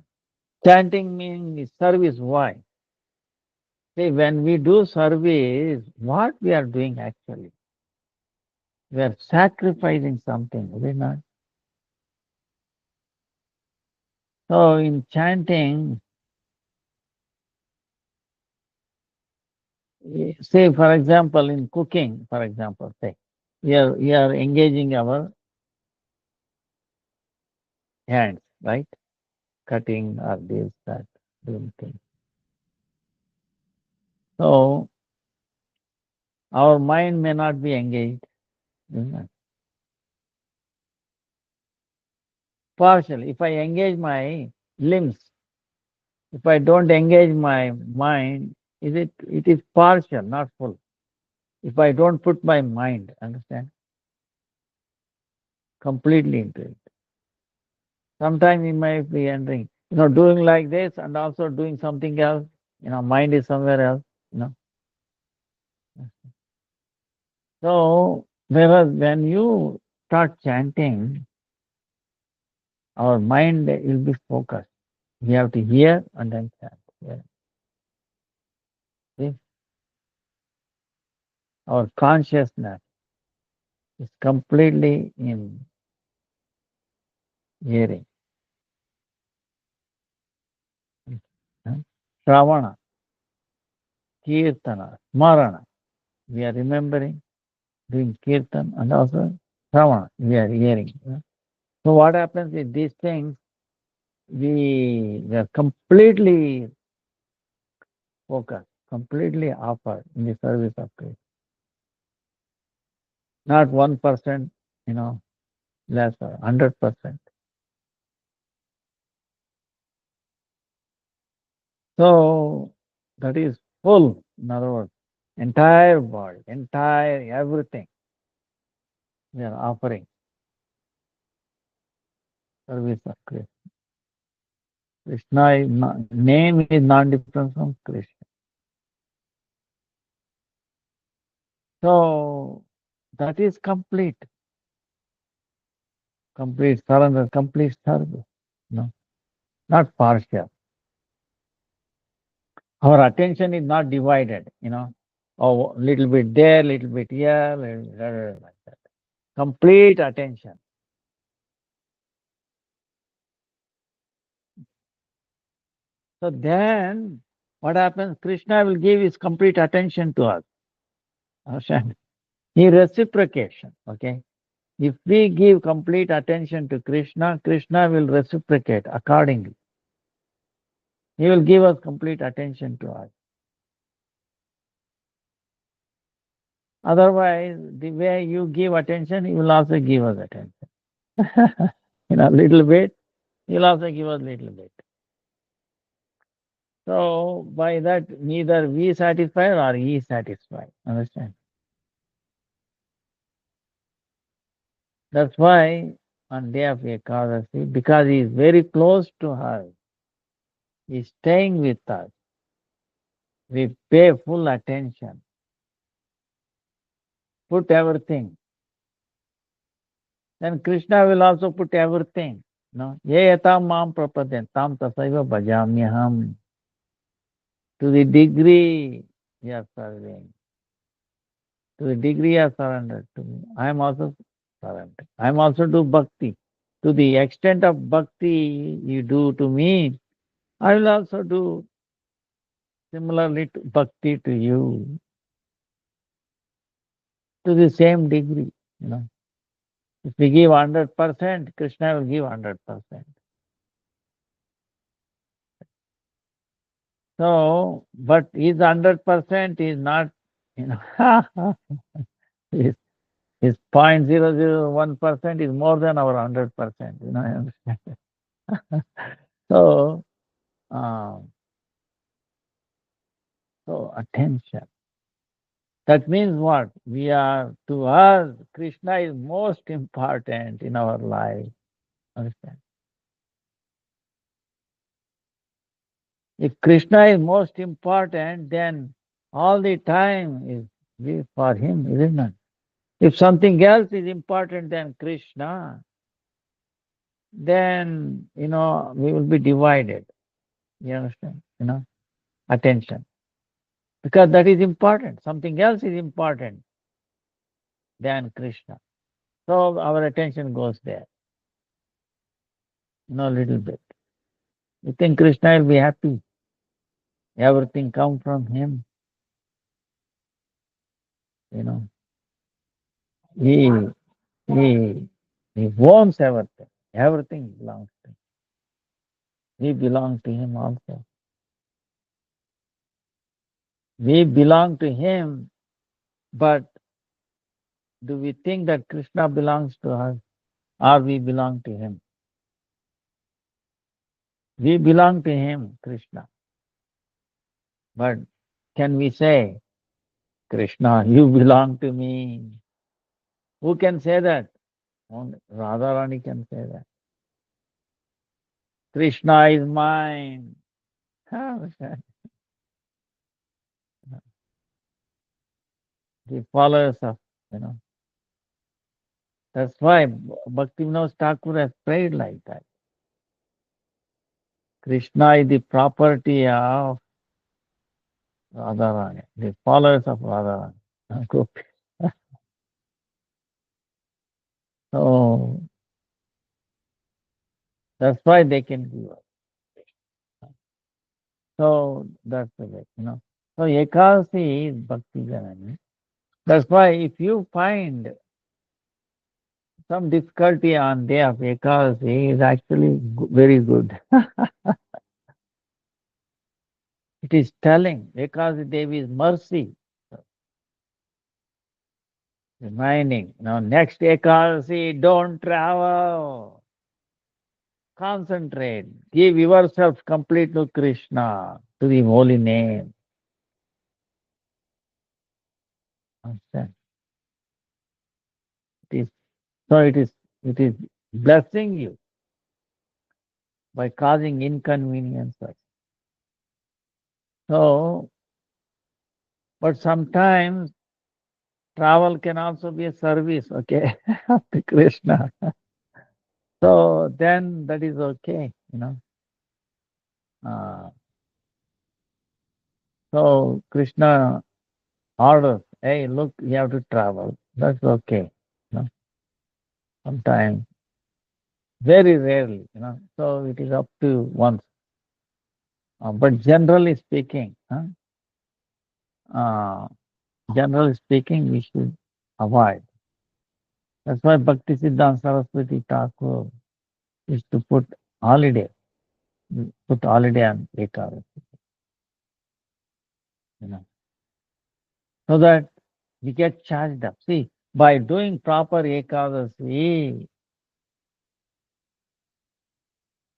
Chanting means service. Why? See, when we do service, what we are doing actually? We are sacrificing something, is it not? So in chanting, say for example, in cooking, for example, say, we are engaging our hands, right? Cutting or this, that, doing things. So our mind may not be engaged. Isn't it? Partial. If I engage my limbs, if I don't engage my mind, it is partial, not full. If I don't put my mind, understand, completely into it. Sometimes we might be entering, doing like this and also doing something else. Mind is somewhere else. You know. So whereas when you start chanting, our mind will be focused. We have to hear and then chant. Yeah. See, our consciousness is completely in hearing. Huh? Shravana, Kirtana, Smarana. We are remembering, doing Kirtan, and also Shravana. We are hearing. So what happens is these things, we are completely focused, completely offered in the service of Krishna. Not 1%, less, 100%. So that is full, in other words, entire body, entire everything we are offering service of Krishna. Krishna is name is non-different from Krishna. So that is complete, complete surrender, complete service. No, not partial. Our attention is not divided. Oh, little bit there, little bit here, like that. Complete attention. So then, what happens? Krishna will give his complete attention to us. Understand? He reciprocation. Okay. If we give complete attention to Krishna, Krishna will reciprocate accordingly. He will give us complete attention to us. Otherwise, the way you give attention, he will also give us attention. Little bit, he will also give us little bit. So by that, neither we satisfy or he satisfy. Understand? That's why on day of Ekadasi, because he is very close to her, he is staying with us. We pay full attention, put everything. Then Krishna will also put everything. No, ye yatam mam prapaden tam tasaiva bhajamyaham. To the degree you are serving, to the degree you are surrendered to me, I am also surrendered. I am also do bhakti. To the extent of bhakti you do to me, I will also do similarly to bhakti to you, to the same degree. You know, if we give 100%, Krishna will give 100%. So, but his 100% is not, you know, his, his 0.001% is more than our 100%. I understand. So, um, so attention. That means what? To us, Krishna is most important in our life. Understand? If Krishna is most important, then all the time is for him, isn't it? If something else is important than Krishna, then we will be divided. You understand? Attention. Because that is important. Something else is important than Krishna. So our attention goes there. A little bit. You think Krishna will be happy? Everything come from him. You know. He he he owns everything. Everything belongs to him. We belong to him also. We belong to him, but do we think that Krishna belongs to us or we belong to him? We belong to him, Krishna. But can we say, Krishna, you belong to me? Who can say that? Only Radharani can say that. Krishna is mine. The followers of, you know. That's why Bhaktivinoda Thakur has prayed like that. Krishna is the property of Radharani, the followers of Radharani. Gopi. So that's why they can give us. So that's the way. So Ekadasi is Bhakti Janani. That's why if you find some difficulty on day of Ekadasi, is actually very good. It is telling Ekadasi Devi's mercy, reminding, next Ekadasi, don't travel, concentrate, give yourself complete to Krishna, to the holy name. Understand? It is, so it is blessing you by causing inconveniences. So, but sometimes travel can also be a service, okay, to Krishna. So then that is okay. Uh, so Krishna orders, hey, look, you have to travel. That's okay. Sometimes, very rarely. So it is up to once. But uh, generally speaking, we should avoid. That's why Bhakti Siddhanta Saraswati Thakur is to put holiday on Ekadasi, you know, so that we get charged up. See, by doing proper Ekadasi,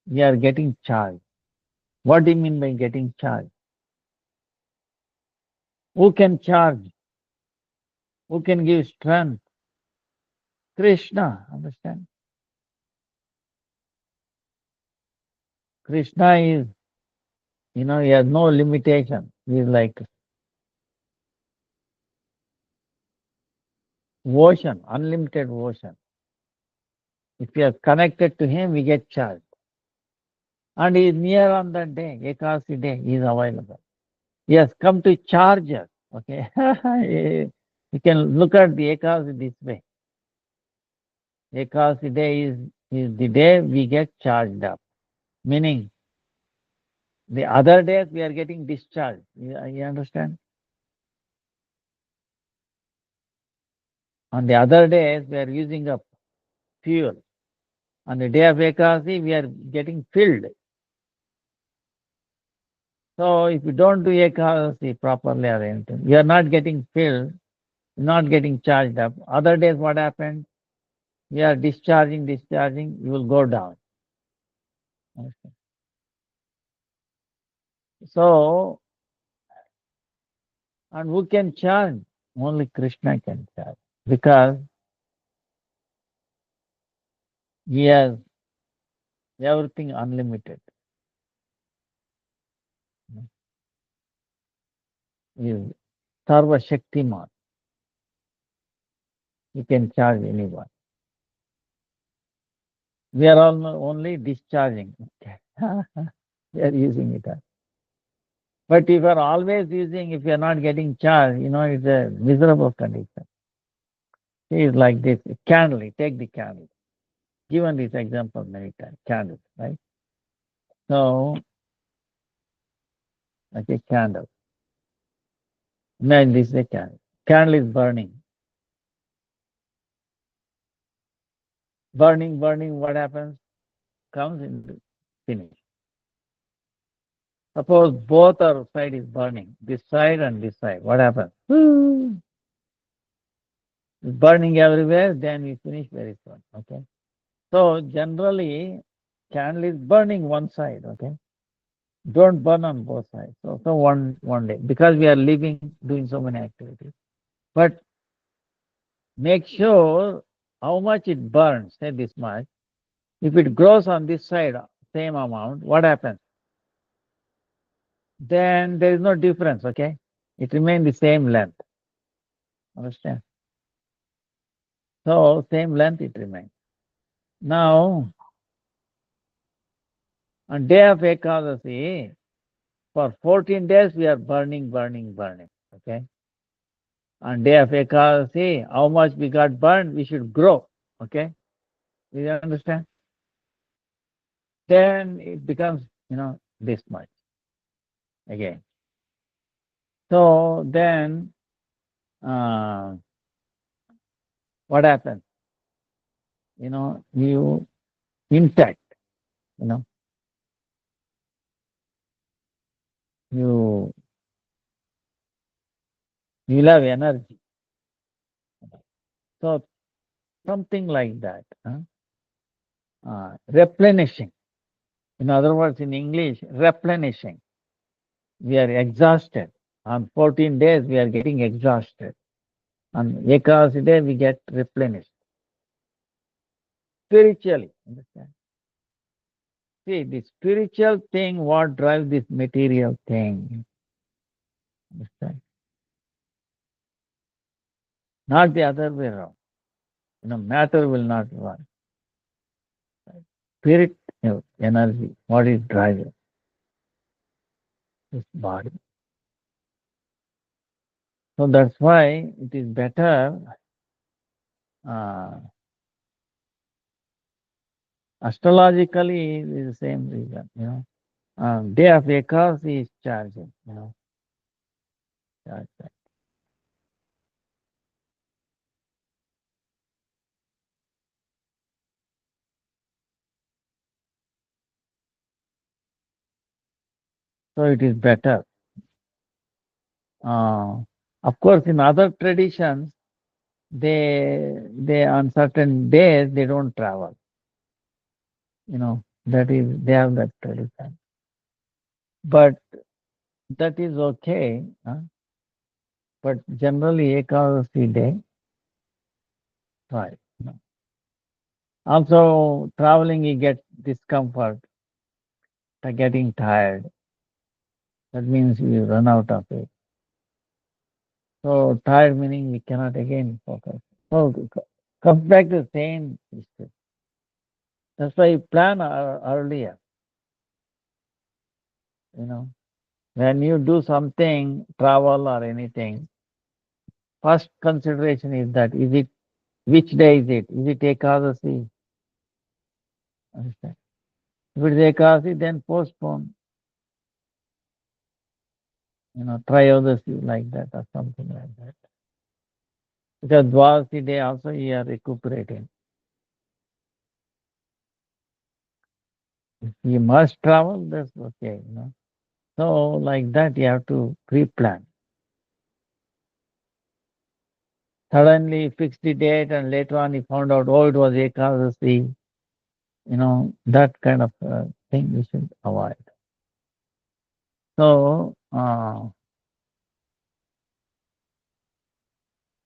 we are getting charged. What do you mean by getting charged? Who can charge? Who can give strength? Krishna, understand? Krishna he has no limitation. He is like ocean, unlimited ocean. If we are connected to him, we get charged. And he is near on that day, Ekadasi day, he is available. He has come to charge us. Okay. You can look at the Ekadasi this way. Ekadasi day is the day we get charged up. Meaning, the other days we are getting discharged. You understand? On the other days, we are using up fuel. On the day of Ekadasi, we are getting filled. So if you don't do Ekadasi properly or anything, you are not getting filled, not getting charged up. Other days, what happens? We are discharging, you will go down. Okay. So, and who can charge? Only Krishna can charge because he has everything unlimited. He is Sarva Shaktiman. He can charge anyone. We are all only discharging. We are using it. But if you are always using, if you are not getting charged, it's a miserable condition. It is like this candle. Take the candle. Given this example many times. Candle, right? So, like a candle. Imagine this is a candle. Candle is burning. Burning, burning, what happens? Comes into finish. Suppose both our side is burning, this side and this side. What happens? It's burning everywhere, then we finish very soon. Okay. So generally, candle is burning one side. Okay. Don't burn on both sides. So one day, because we are living, doing so many activities. But make sure how much it burns. Say this much. If it grows on this side, same amount, what happens? Then there is no difference. Okay. It remains the same length. Understand? So same length it remains. Now, On day of Ekadasi, for 14 days we are burning, burning, burning. Okay. On day of Ekadasi, how much we got burned, we should grow. Okay. Do you understand? Then it becomes, this much again. So then, uh, what happens? You intact, you know, you you'll have energy. So something like that. Replenishing. In other words, in English, replenishing. We are exhausted. On 14 days, we are getting exhausted. On Ekadasi day, we get replenished. Spiritually, understand? See, the spiritual thing, what drives this material thing? Understand? Not the other way around. Matter will not run. Spirit, energy, what is driving this body? So that's why it is better, uh, astrologically, it is the same reason. Day of Ekadasi is charging, charge that. So it is better. Uh, of course, in other traditions, they on certain days they don't travel. That is they have that tradition. But that is okay. But generally, Ekadasi day, right. Also, traveling, you get discomfort, getting tired. That means you run out of it. So, tired meaning we cannot again focus. So, comes back to the same issue. That's why you plan earlier. You know, when you do something, travel or anything, first consideration is that which day is it? Is it Ekadasi? Understand? If it is Ekadasi, then postpone. Trayodasi like that or something like that. Because Dwasi day also you are recuperating. If you must travel, that's okay. So like that you have to pre-plan. Suddenly fix the date and later on you found out, oh, it was Ekadasi. That kind of thing we should avoid. So,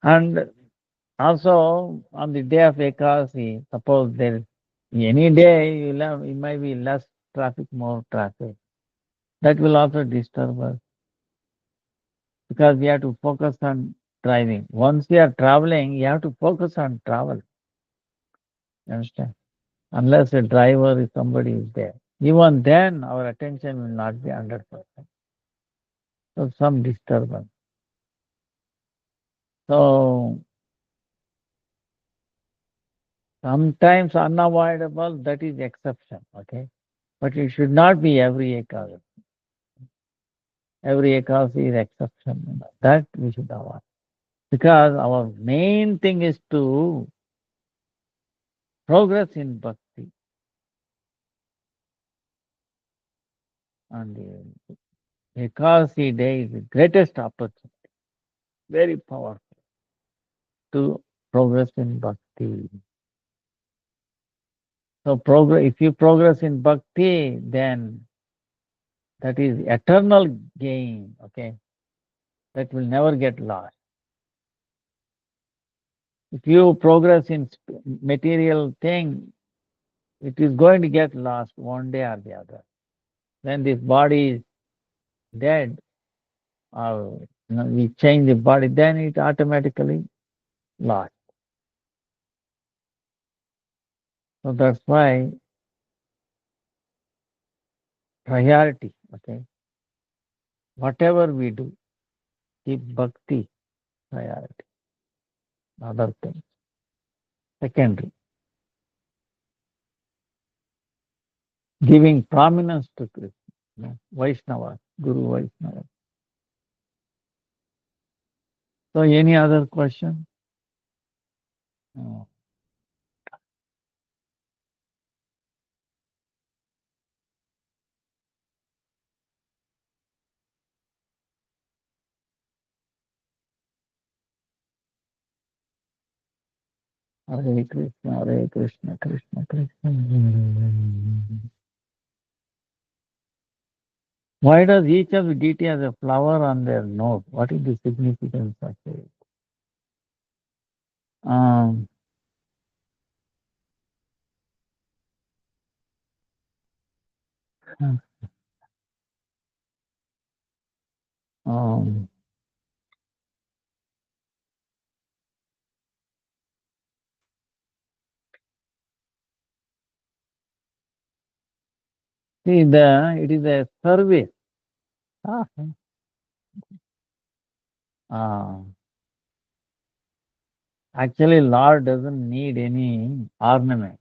and also on the day of Ekadasi, suppose there any day it might be less traffic, more traffic. That will also disturb us because we have to focus on driving. Once we are traveling, you have to focus on travel. You understand? Unless a driver is somebody is there. Even then, our attention will not be 100%. So some disturbance. So sometimes unavoidable, that is exception. Okay, but it should not be every Ekadasi. Every Ekadasi is exception. That we should avoid because our main thing is to progress in bhakti. And the Ekadasi day is the greatest opportunity, very powerful to progress in bhakti. So if you progress in bhakti, then that is eternal gain. Okay, that will never get lost. If you progress in material thing, it is going to get lost one day or the other. When this body is dead, or we change the body, then it automatically lost. So that's why priority, okay? Whatever we do, keep bhakti priority, other things, secondary. Giving prominence to Krishna, Vaishnava, Guru Vaishnava. So any other question? Oh, Hare Krishna, Hare Krishna, Krishna Krishna. Why does each of the deity has a flower on their nose? What is the significance of it? Um, um, See, it is a service. Ah, ah. Actually, Lord doesn't need any ornament.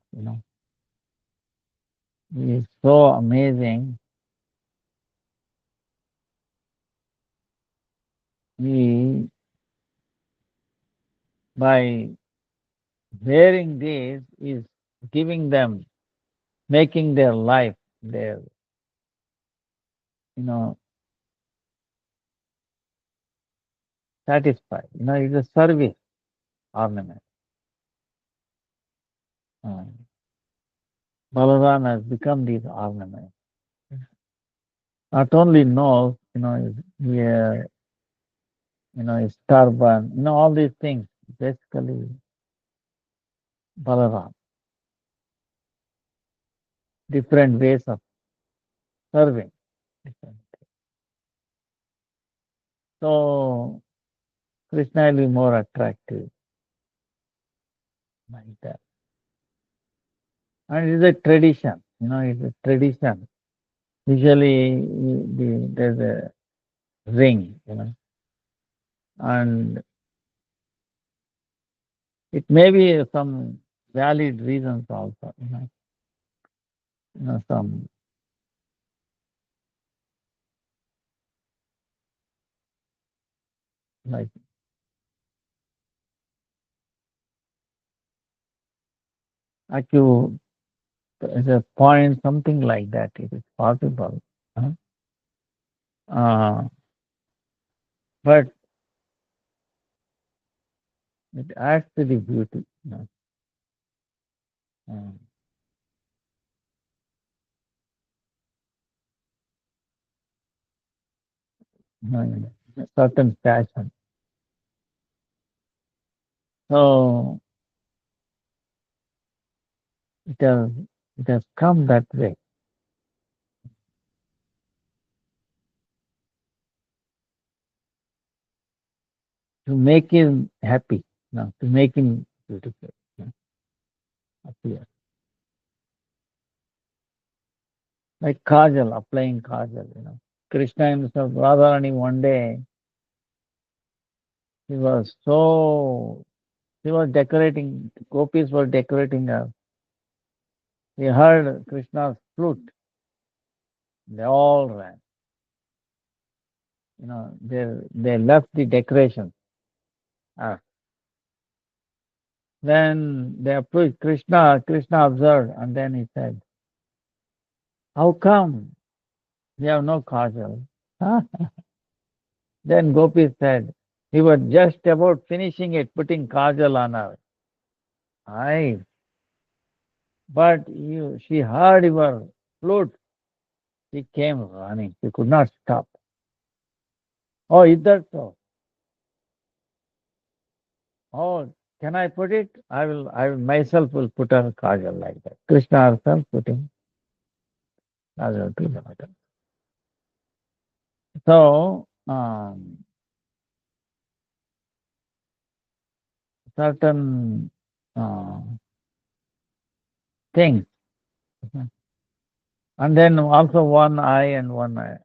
He is so amazing. He, by wearing this, is giving them, making their life, their, you know, satisfied. It's a service ornament. Uh, Balaram has become these ornaments. Not only nose, his, his turban, all these things. Basically, Balaram, different ways of serving. Different. So Krishna will be more attractive like that. And it is a tradition. It's a tradition. Usually there's a ring, and it may be some valid reasons also, some like acute as a point, something like that. It is possible. huh? Uh, but it adds to the beauty. Uh, in a certain fashion. So it has it has come that way to make him happy, to make him beautiful, appear. Like kajal, applying kajal. Krishna himself, Radharani, one day he was so he was decorating. Gopis were decorating her. He heard Krishna's flute. They all ran. They left the decoration. Ah. Then they approached Krishna. Krishna observed, and then he said, "How come we have no kajal?" Then Gopi said, "He was just about finishing it, putting kajal on her eyes. But she heard your flute. She came running. She could not stop. Oh, is that so? Oh, can I put it? I will myself will put on kajal like that." Krishna herself putting kajal to the matter. So, certain uh, things And then also one eye and one eye,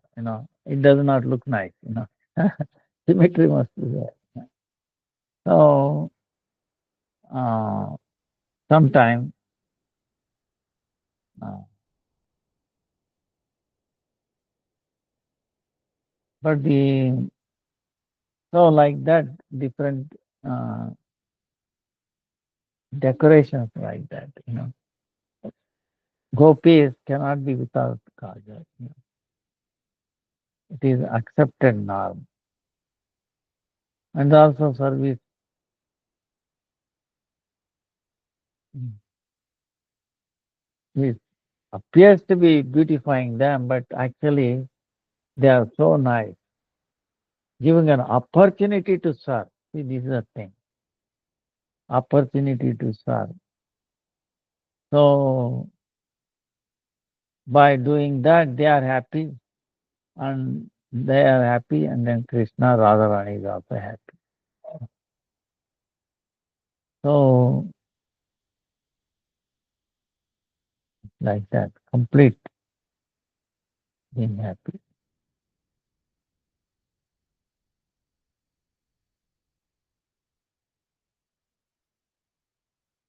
it does not look nice. Symmetry must be there. So, uh, sometime, uh, but so like that, different uh, decorations like that. Gopis cannot be without kajal. It is accepted norm. And also service mm, is appears to be beautifying them, but actually they are so nice. Giving an opportunity to serve. See, this is the thing. Opportunity to serve. So by doing that, they are happy, and they are happy, and then Krishna Radharani is also happy. So like that, complete being happy.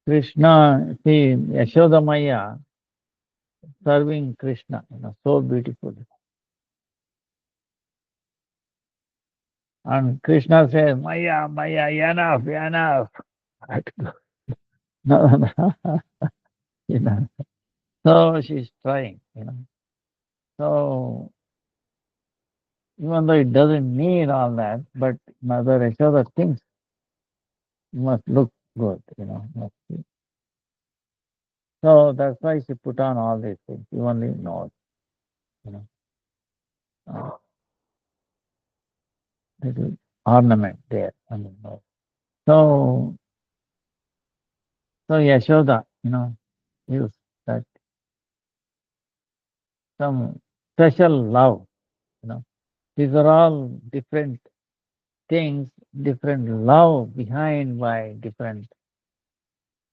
Krishna, see, Yashoda Maya serving Krishna, so beautifully. And Krishna says, Maya, Maya, enough, enough. No, no, no. you know. So she's trying. So even though it doesn't need all that, but Mother Yashoda thinks it must look good. So that's why she put on all these things. She only knows, you know, uh, little ornament there. I mean, no. So, so Yashoda, use that some special love. You know, these are all different things, different love behind by different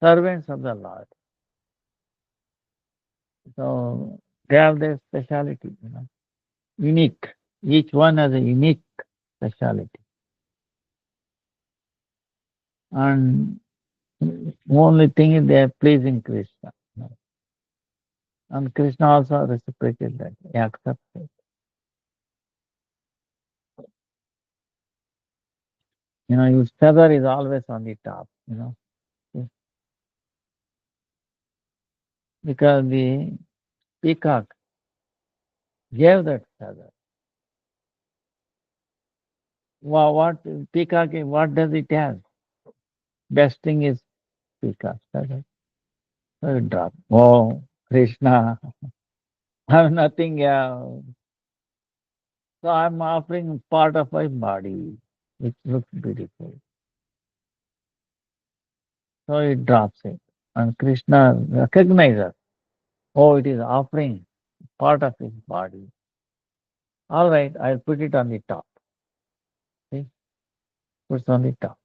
servants of the Lord. So they have their speciality, unique. Each one has a unique speciality. And only thing is they are pleasing Krishna. And Krishna also reciprocated that. He accepts it. His feather is always on the top, because the peacock gave that feather. What peacock, what does it have? Best thing is peacock feather. So it drop. Oh, Krishna, I have nothing else. So I'm offering part of my body, which looks beautiful. So it drops it. And Krishna recognizes, oh, it is offering part of his body. All right, I'll put it on the top. See, puts on the top.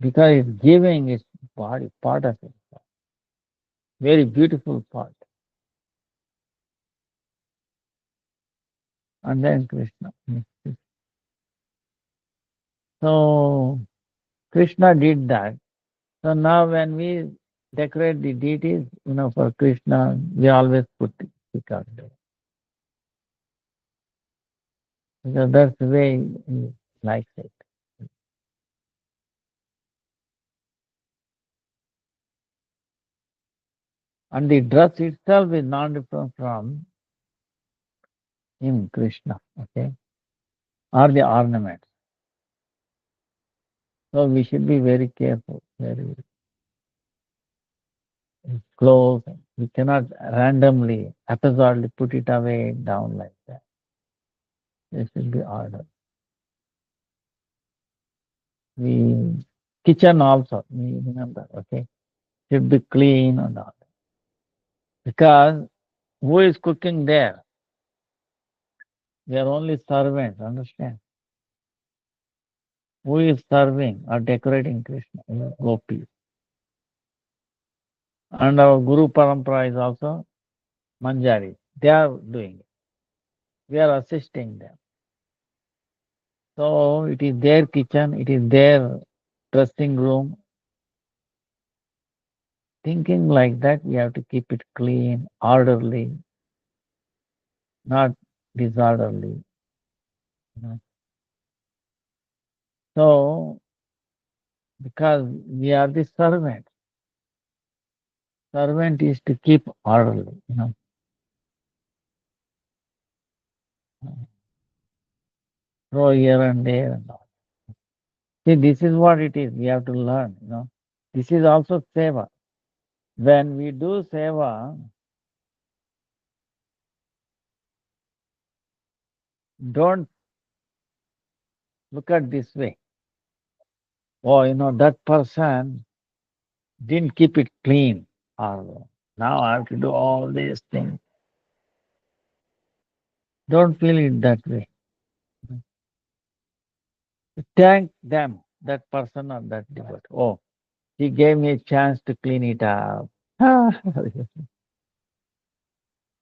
Because it's giving its body, part of it. Very beautiful part. And then Krishna. So Krishna did that. So now when we decorate the deities, for Krishna, we always put the peacock there. Because that's the way he likes it. And the dress itself is not different from him, Krishna, okay? Or the ornaments. So we should be very careful, very close. We cannot randomly, haphazardly put it away down like that. There should be order. We kitchen also, we remember, okay? Should be clean and all. Because who is cooking there? We are only servants, understand? Who is serving or decorating Krishna? Gopis. And our Guru Parampara is also Manjari. They are doing it. We are assisting them. So it is their kitchen, it is their dressing room. Thinking like that, we have to keep it clean, orderly, not disorderly. You know. So, because we are the servant, servant is to keep orderly, throw here and there and all. See, this is what it is. We have to learn. This is also seva. When we do seva, don't look at this way. Oh, that person didn't keep it clean. Or now I have to do all these things. Don't feel it that way. Thank them, that person or that devotee. Oh, he gave me a chance to clean it up.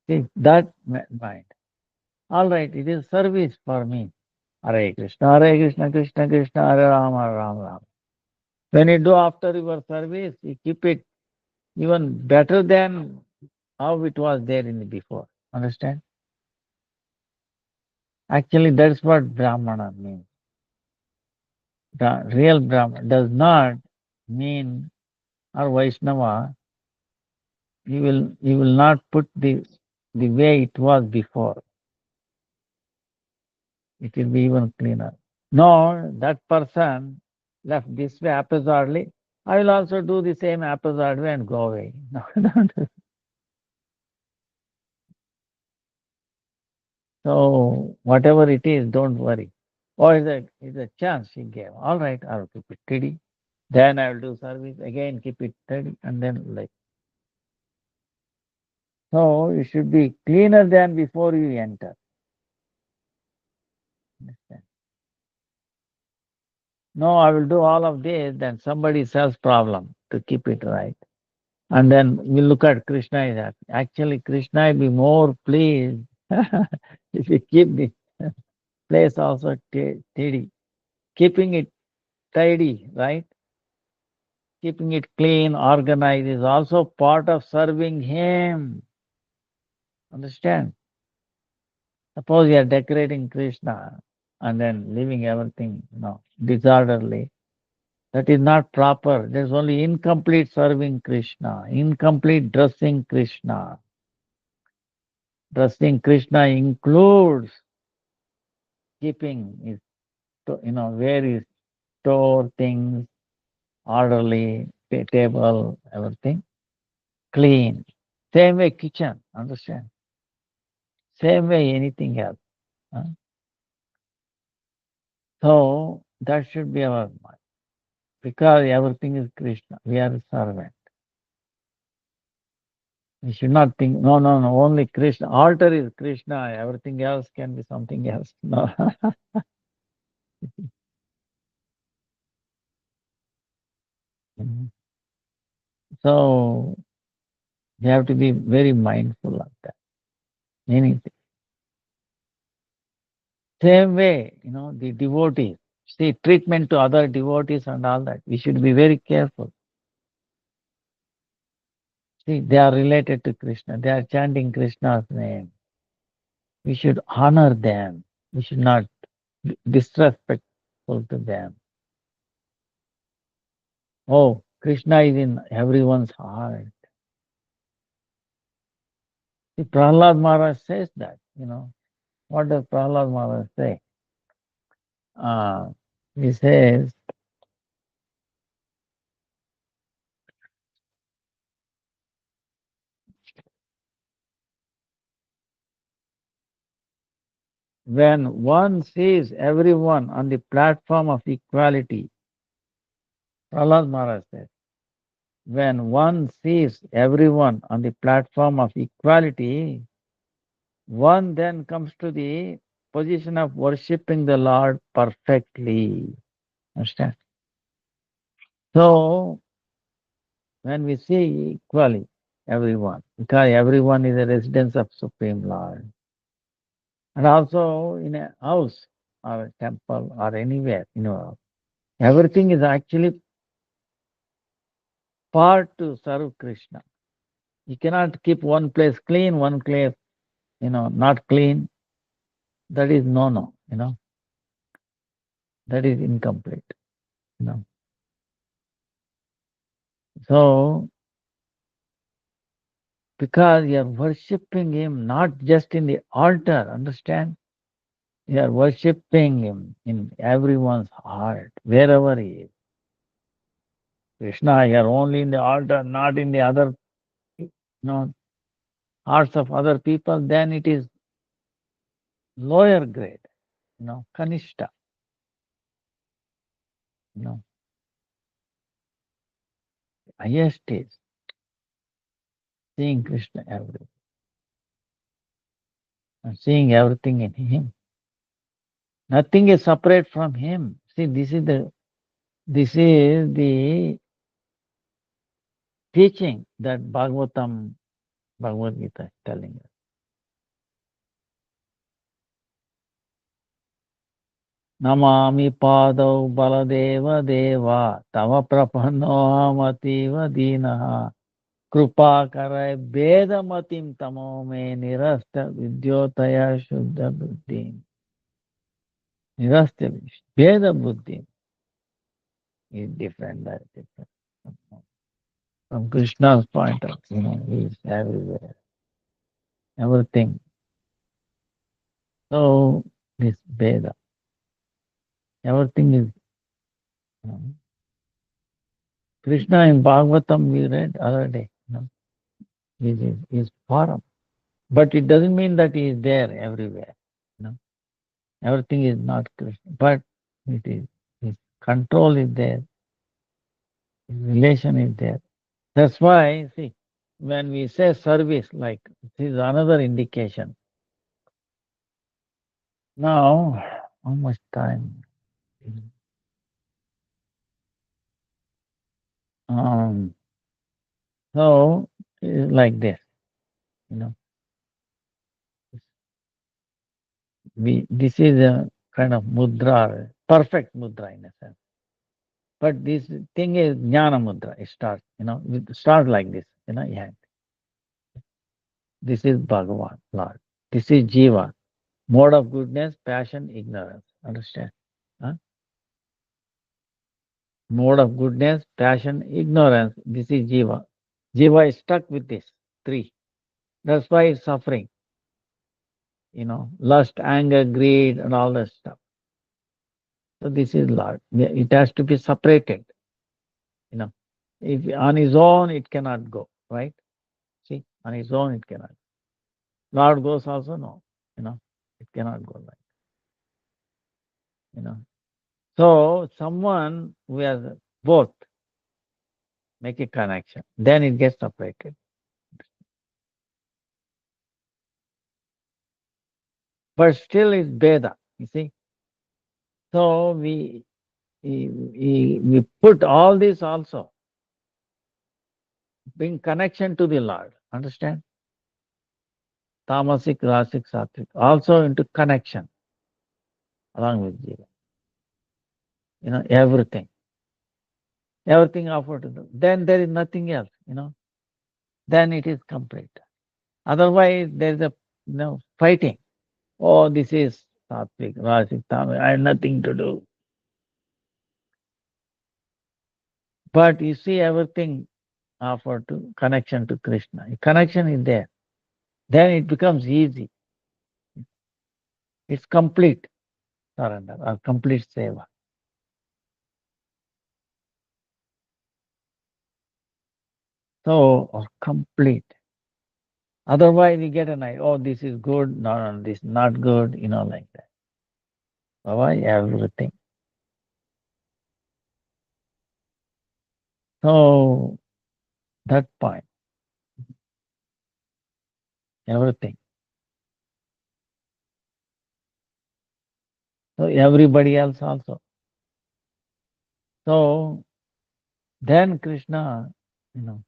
See, that mind. All right, it is service for me. Hare Krishna, Krishna Krishna, Hare Rama, Hare Rama, Rama. When you do after your service, you keep it even better than how it was there in the before. Understand? Actually, that's what Brahmana means. The real Brahmana does not mean, or Vaishnava, you will not put the way it was before. It will be even cleaner. No, that person left this way haphazardly. I will also do the same haphazard way and go away. No, don't. So whatever it is, don't worry. Or it's a chance she gave. All right, I'll keep it steady. Then I will do service again, keep it steady, and then like so. You should be cleaner than before you enter. Understand? No, I will do all of this. Then somebody else's problem to keep it right. And then we look at Krishna is happy. Actually, Krishna will be more pleased if you keep the place also tidy. Keeping it tidy, right? Keeping it clean, organized is also part of serving Him. Understand? Suppose you are decorating Krishna and then leaving everything, disorderly. That is not proper. There's only incomplete serving Krishna, incomplete dressing Krishna. Dressing Krishna includes keeping his, where he store things, orderly, table, everything, clean. Same way kitchen, understand? Same way anything else. huh? So that should be our mind. Because everything is Krishna. We are a servant. We should not think, no, no, no, only Krishna. Altar is Krishna. Everything else can be something else. No. So you have to be very mindful of that. Anything. Same way, the devotees. See, treatment to other devotees and all that. We should be very careful. See, they are related to Krishna. They are chanting Krishna's name. We should honor them. We should not be disrespectful to them. Oh, Krishna is in everyone's heart. See, Prahlad Maharaj says that, What does Prahlad Maharaj say? Uh, he says, when one sees everyone on the platform of equality, Prahlad Maharaj says, when one sees everyone on the platform of equality, one then comes to the position of worshipping the Lord perfectly. Understand? So When we see equally everyone, because everyone is a residence of Supreme Lord. And also in a house or a temple or anywhere, everything is actually part to serve Krishna. You cannot keep one place clean, one place, not clean. That is no, that is incomplete, you know. So, because you are worshipping Him not just in the altar, understand? You are worshipping Him in everyone's heart, wherever He is. Krishna, you are only in the altar, not in the other, hearts of other people, then it is lower grade, Kanishta, you know, highest is seeing Krishna everywhere and seeing everything in Him. Nothing is separate from Him. See, this is the teaching that Bhagavad Gita is telling us. Namami padau baladeva deva tava prapannohamativa dinaha कृपा करे भेदमतिम तमो में निरस्त विद्योतया शुद्ध बुद्धि निरस्त भेद बुद्धि is different. That is different. From Krishna's point of view, he is everywhere, everything. So this Veda, everything is you know, Krishna in Bhagavatam we read other day. Is forum, but it doesn't mean that he is there everywhere. You know, everything is not Krishna, but it is his control is there, his relation is there. That's why see when we say service, like this is another indication. Now, how much time? Um, so it's like this, you know. This is a kind of mudra, perfect mudra in a sense. But this thing is jnana mudra. It starts, it starts like this, yeah. This is Bhagavan, Lord. This is Jiva, mode of goodness, passion, ignorance. Understand? Huh? Mode of goodness, passion, ignorance. This is Jiva. Jiva is stuck with this three. That's why it's suffering. Lust, anger, greed, and all that stuff. So this is Lord. It has to be separated. You know, if on his own it cannot go, right? See, on his own it cannot. Lord goes also no. It cannot go like. You know. So someone who has both make a connection, then it gets separated. But still it's Veda. You see. So we put all this also bring connection to the Lord. Understand? Tamasic, Rasic, Sattvic, also into connection along with Jiva. Everything. Everything offered to them. Then there is nothing else, Then it is complete. Otherwise, there is a fighting. Oh, this is Sattvic, Rasic, Tamasic. I have nothing to do. But you see everything offered to connection to Krishna. Connection is there. Then it becomes easy. It's complete surrender or complete seva. So, or complete. Otherwise, we get an idea, oh, this is good, no, this is not good, like that. Why? Everything. So, that point, everything. So, everybody else also. So, then Krishna you know.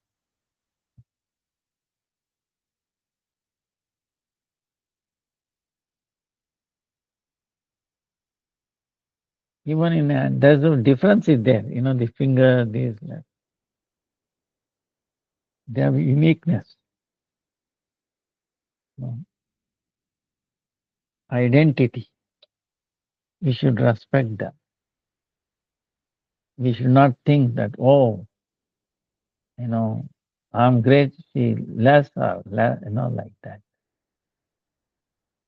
Even in there's a difference is there, the finger, these, they have uniqueness, you know, identity. We should respect them. We should not think that, oh, you know, I'm great, she less or less, like that.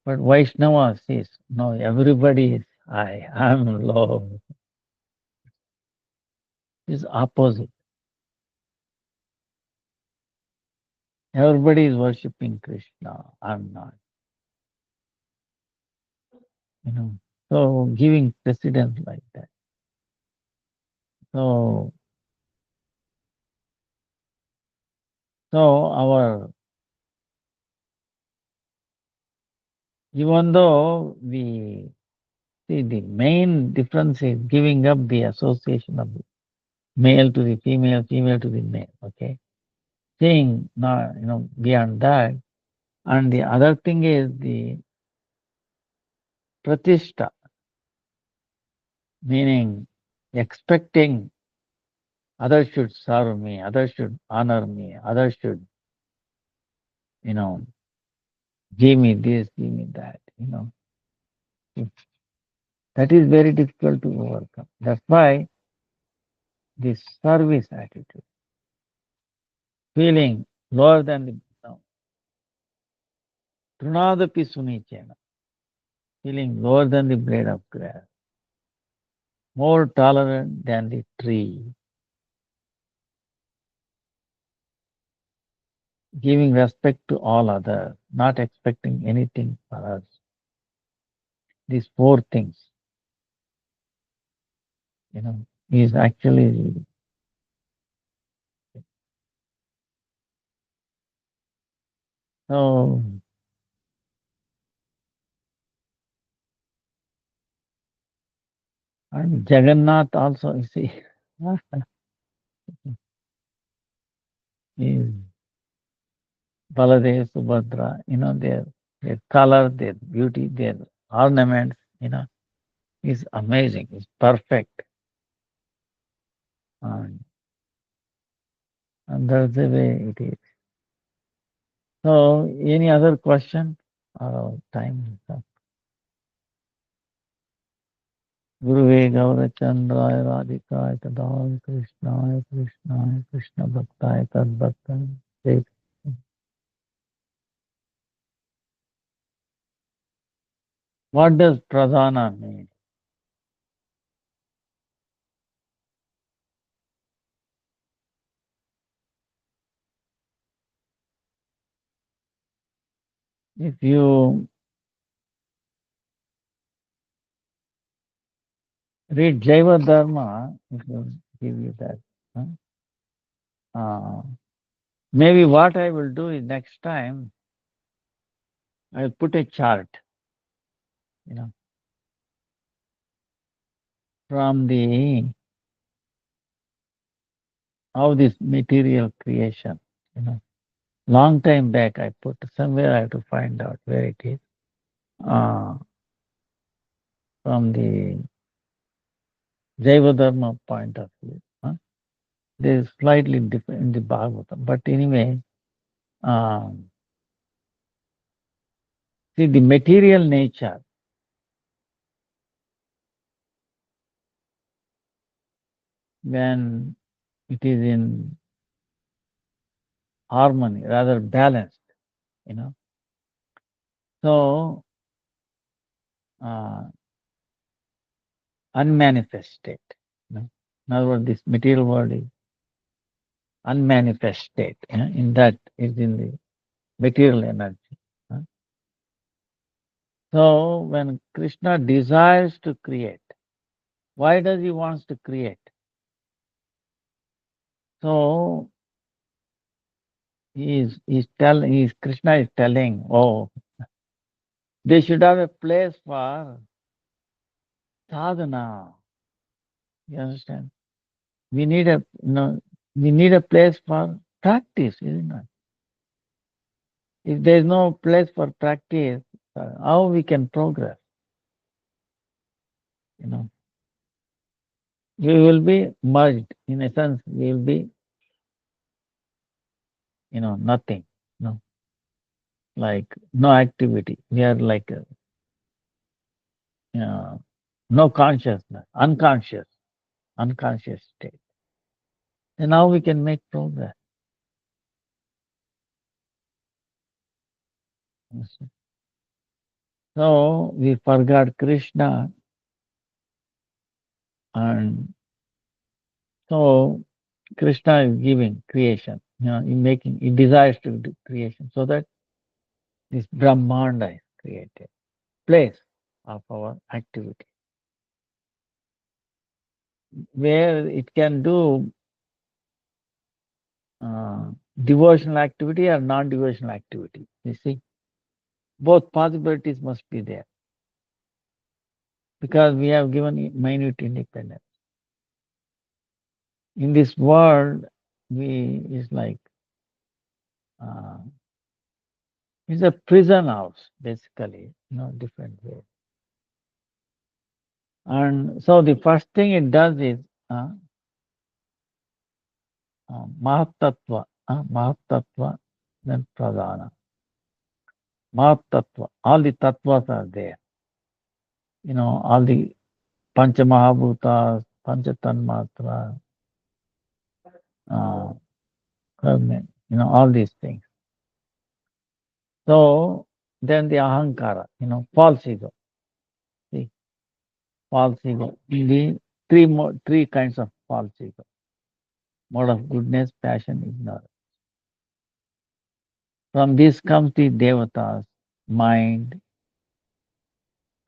But Vaishnava says, no, everybody is high, I'm low. It's opposite. Everybody is worshipping Krishna. I'm not, you know. So giving precedence like that. So our, even though we see the main difference is giving up the association of the male to the female, female to the male. Okay, seeing not, beyond that. And the other thing is the pratishta, meaning expecting others should serve me, others should honor me, others should, you know, give me this, give me that, That is very difficult to overcome. That's why this service attitude, feeling lower than the, Trunadapi Sunichena, feeling lower than the blade of grass, more tolerant than the tree, giving respect to all others, not expecting anything for us. These four things, is actually, so, and Jagannath also, you see, is Baladev, Subhadra, their color, their beauty, their ornaments, is amazing, is perfect. And, that's the way it is. So, any other question? Time is up. Guruve Gaurachandraya Radhikaya Tadai Krishnaya Krishnaya Krishna Bhaktaya Tad Bhaktaya. What does pradhana mean? If you read Jaiva Dharma, it will give you that. Huh? Maybe what I will do is next time I'll put a chart, you know, from the how this material creation, you know. Long time back I put somewhere, I have to find out where it is. From the Jaiva Dharma point of view. Huh? There is slightly different in the Bhagavatam. But anyway, um, see the material nature, when it is in harmony, rather balanced, you know. So, uh, unmanifest state. In other words, this material world is unmanifest state. In that is in the material energy. huh. So, when Krishna desires to create, why does he wants to create? So Krishna is telling, oh, they should have a place for sadhana. You understand? We need a, We need a place for practice, isn't it? If there is no place for practice, how we can progress? You know, we will be merged. In a sense, we will be, nothing. No, like no activity. We are like no consciousness, unconscious state. And now we can make progress. So we forgot Krishna, and so Krishna is giving creation. In making, he desires to do creation, so that this Brahmanda is created, place of our activity, where it can do uh, devotional activity or non-devotional activity. You see, both possibilities must be there because we have given minute independence. In this world, we is like uh, it's a prison house, basically, different way. And so the first thing it does is uh, Mahatattva, then Pradhana. Mahatattva, all the tattvas are there. All the Pancha Mahabhutas, Pancha Tanmatra, uh, all these things. So then the Ahankara, false ego. See, false ego. The three kinds of false ego: mode of goodness, passion, ignorance. From this comes the devatas, mind,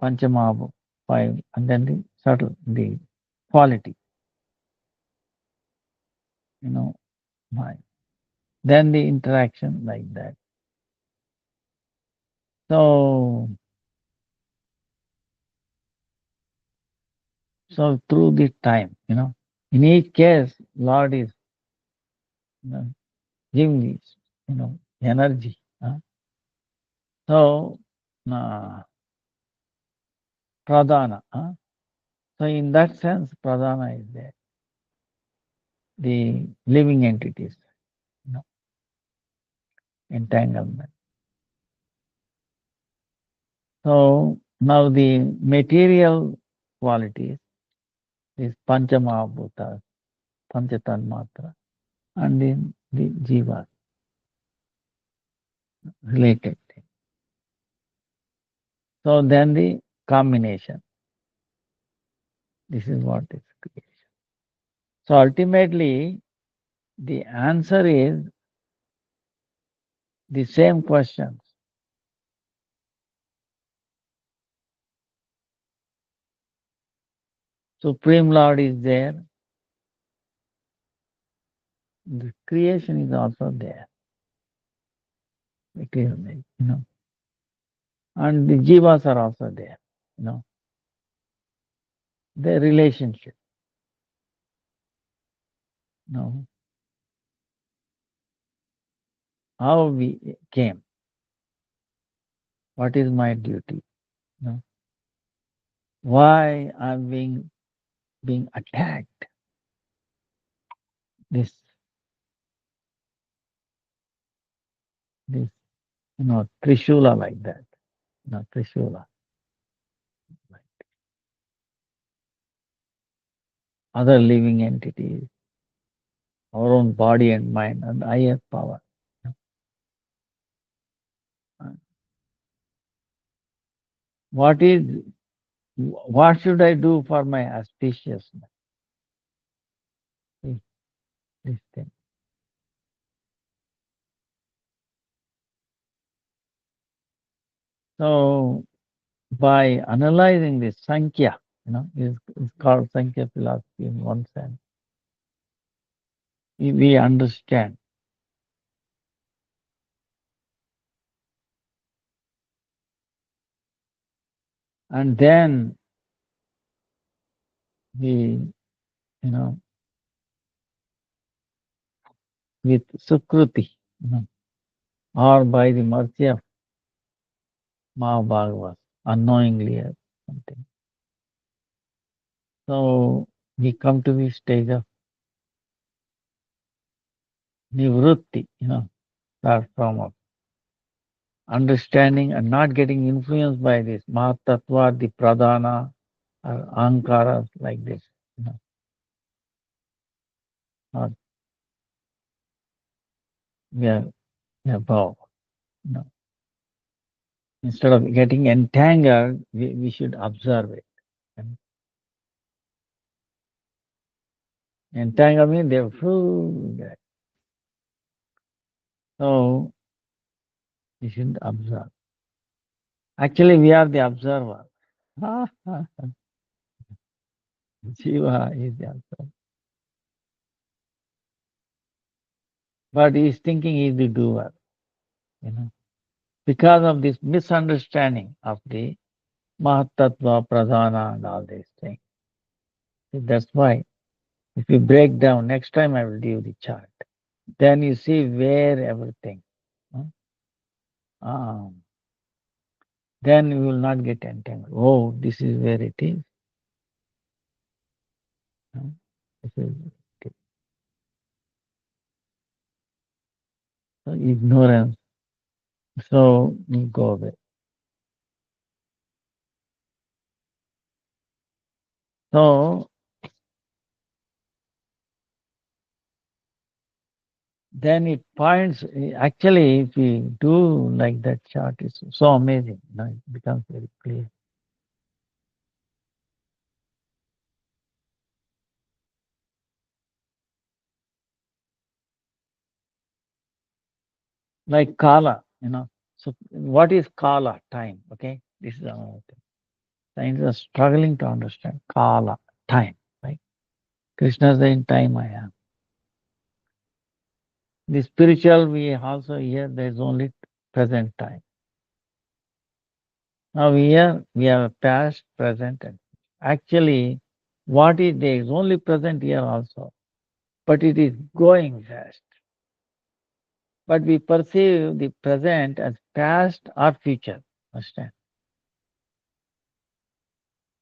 Panchamahabhu, five, and then the subtle, the quality, you know, mind. Then the interaction like that. So, so through the time, in each case, Lord is, giving this, energy. So, uh, pradhana. So in that sense, pradhana is there. The living entities, you know, entanglement. So now the material qualities is Panchamahabhutas, Panchatanmatra, and then the Jiva related thing. So then the combination. This is what is creation. So ultimately, the answer is the same questions. Supreme Lord is there. The creation is also there. It is, and the jivas are also there. Their relationship. How we came. What is my duty? Why I'm being attacked? This this Trishula like that. Trishula. Like other living entities, our own body and mind and higher power. What is what should I do for my auspiciousness? This thing. So by analyzing this Sankhya, it's called Sankhya philosophy in one sense. We understand. And then we, you know, with Sukruti, or by the mercy of Mahabhagavas, unknowingly or something. So we come to the stage of nivrutti, that form of understanding and not getting influenced by this Mahatattva, the Pradhana, or Ankara like this, or we are above. You know. Instead of getting entangled, we should observe it. And entangle means they're full. So we should observe. Actually, we are the observer. Shiva is the observer. But he is thinking he is the doer. Because of this misunderstanding of the Mahatattva, Pradhana, and all these things. That's why, if you break down, next time I will give the chart. Then you see where everything. Um, then you will not get entangled. Oh, this is where it is. This is it. So ignorance. So you go away. So then it points. Actually, if we do like that chart, it's so amazing. It becomes very clear. Like Kala. So what is Kala? Time. Okay, this is another thing. Scientists are struggling to understand Kala, time. Right? Krishna is in time I am. The spiritual we also hear there is only present time. Now here we have past, present, and actually what is there is only present here also, but it is going fast. But we perceive the present as past or future. Understand?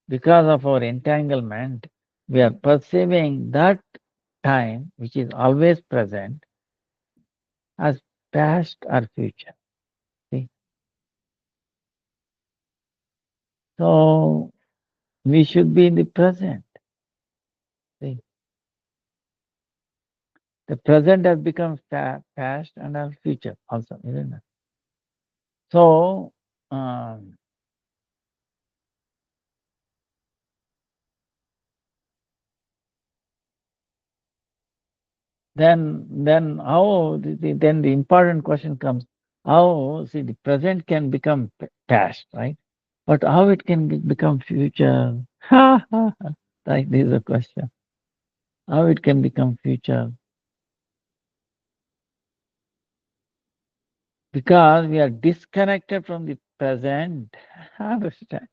Because of our entanglement, we are perceiving that time, which is always present, as past or future. See? So we should be in the present. See? The present has become past and our future also, isn't it? So then how then the important question comes: how see the present can become past, right? But how it can become future? Right, this is a question. How it can become future? Because we are disconnected from the present. Understand?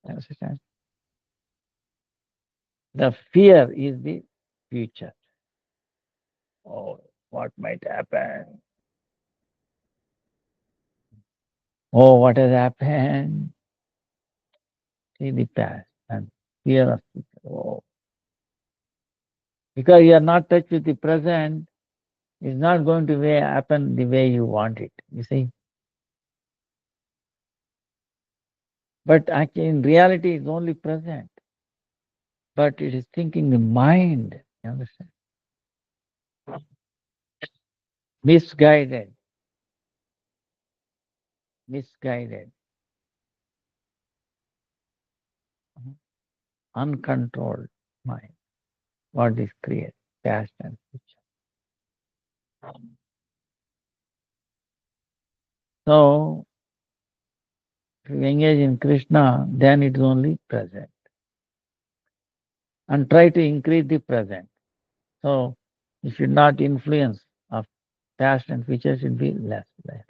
Understand? The fear is the future. Oh, what might happen? Oh, what has happened? See the past and fear of future. Oh, because you are not touched with the present, it's not going to happen the way you want it. You see. But actually, in reality, it's only present. But it is thinking the mind. You understand? Misguided, misguided, uncontrolled mind. What is created, past and future. So, if you engage in Krishna, then it's only present. And try to increase the present. So, you should not influence of past and future should be less. Less.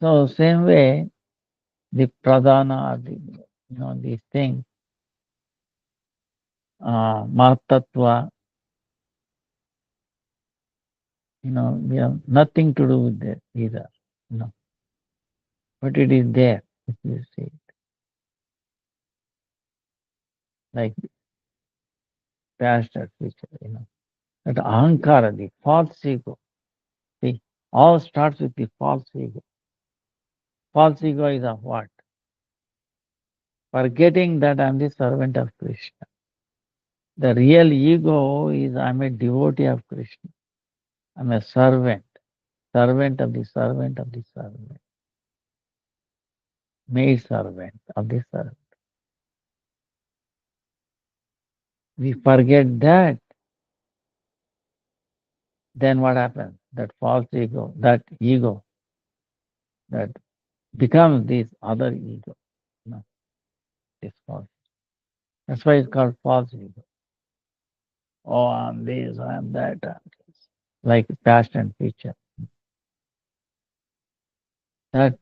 So, same way, the pradhana, these things Mahatattva, we have nothing to do with that either, you know, but it is there, if you see it, like past or future, that ahankara, the false ego. See, all starts with the false ego. False ego is of what? Forgetting that I'm the servant of Krishna. The real ego is I'm a devotee of Krishna. I'm a servant, servant of the servant of the servant, maid servant of the servant. We forget that, then what happens? That false ego, that becomes this other ego. No, this false. That's why it's called false ego. Oh, I'm this, I'm that, I'm this. Like past and future. That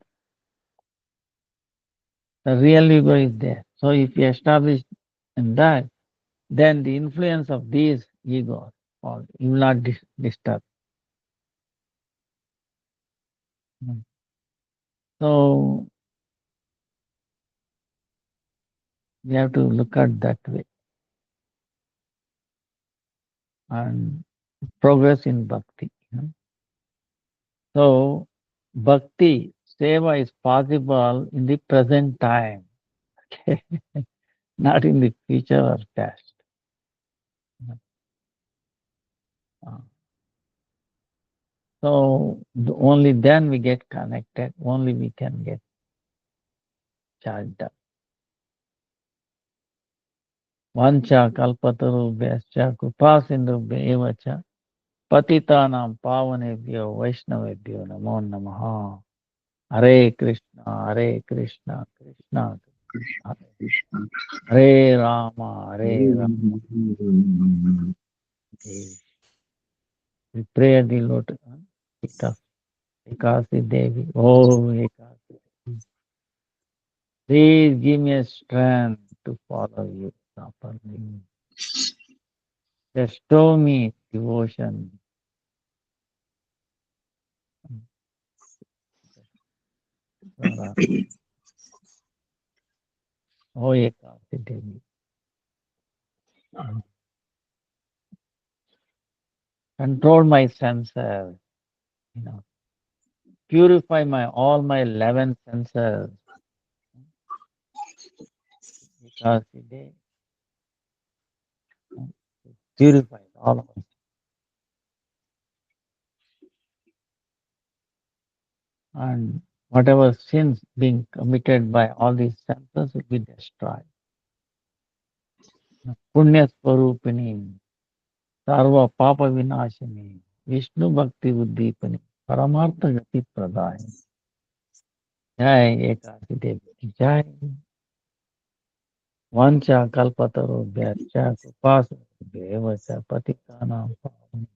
the real ego is there. So if you establish in that, then the influence of these egos you will not disturb. So we have to look at that way and progress in bhakti. So bhakti, seva is possible in the present time, okay? Not in the future or past. Uh, So only then we get connected, only we can get charged up. Vancha kalpatarubhyascha krupasindubhya cha patitanam pavanebhyo vaishnavebhyo namo namaha. Hare Krishna, Krishna Krishna, Hare Rama, Hare Rama. We pray at the lotus feet of Ekasi Devi. Oh, Ekasi, please give me a strength to follow you properly. Just show me devotion. Oh, Ekasi Devi. Control my senses, you know, purify all my 11 senses. Ekasi Devi. Purify all of us. And whatever sins being committed by all these senses will be destroyed. Punya Swarupini, Sarva Papa Vinashini, Vishnu Bhakti Uddipani, Paramartha Gati Pradai. Jai Ekasi Devi ki Jai. Vancha Kalpataro Vyascha Kupasa Devacha Patikanam Pavani.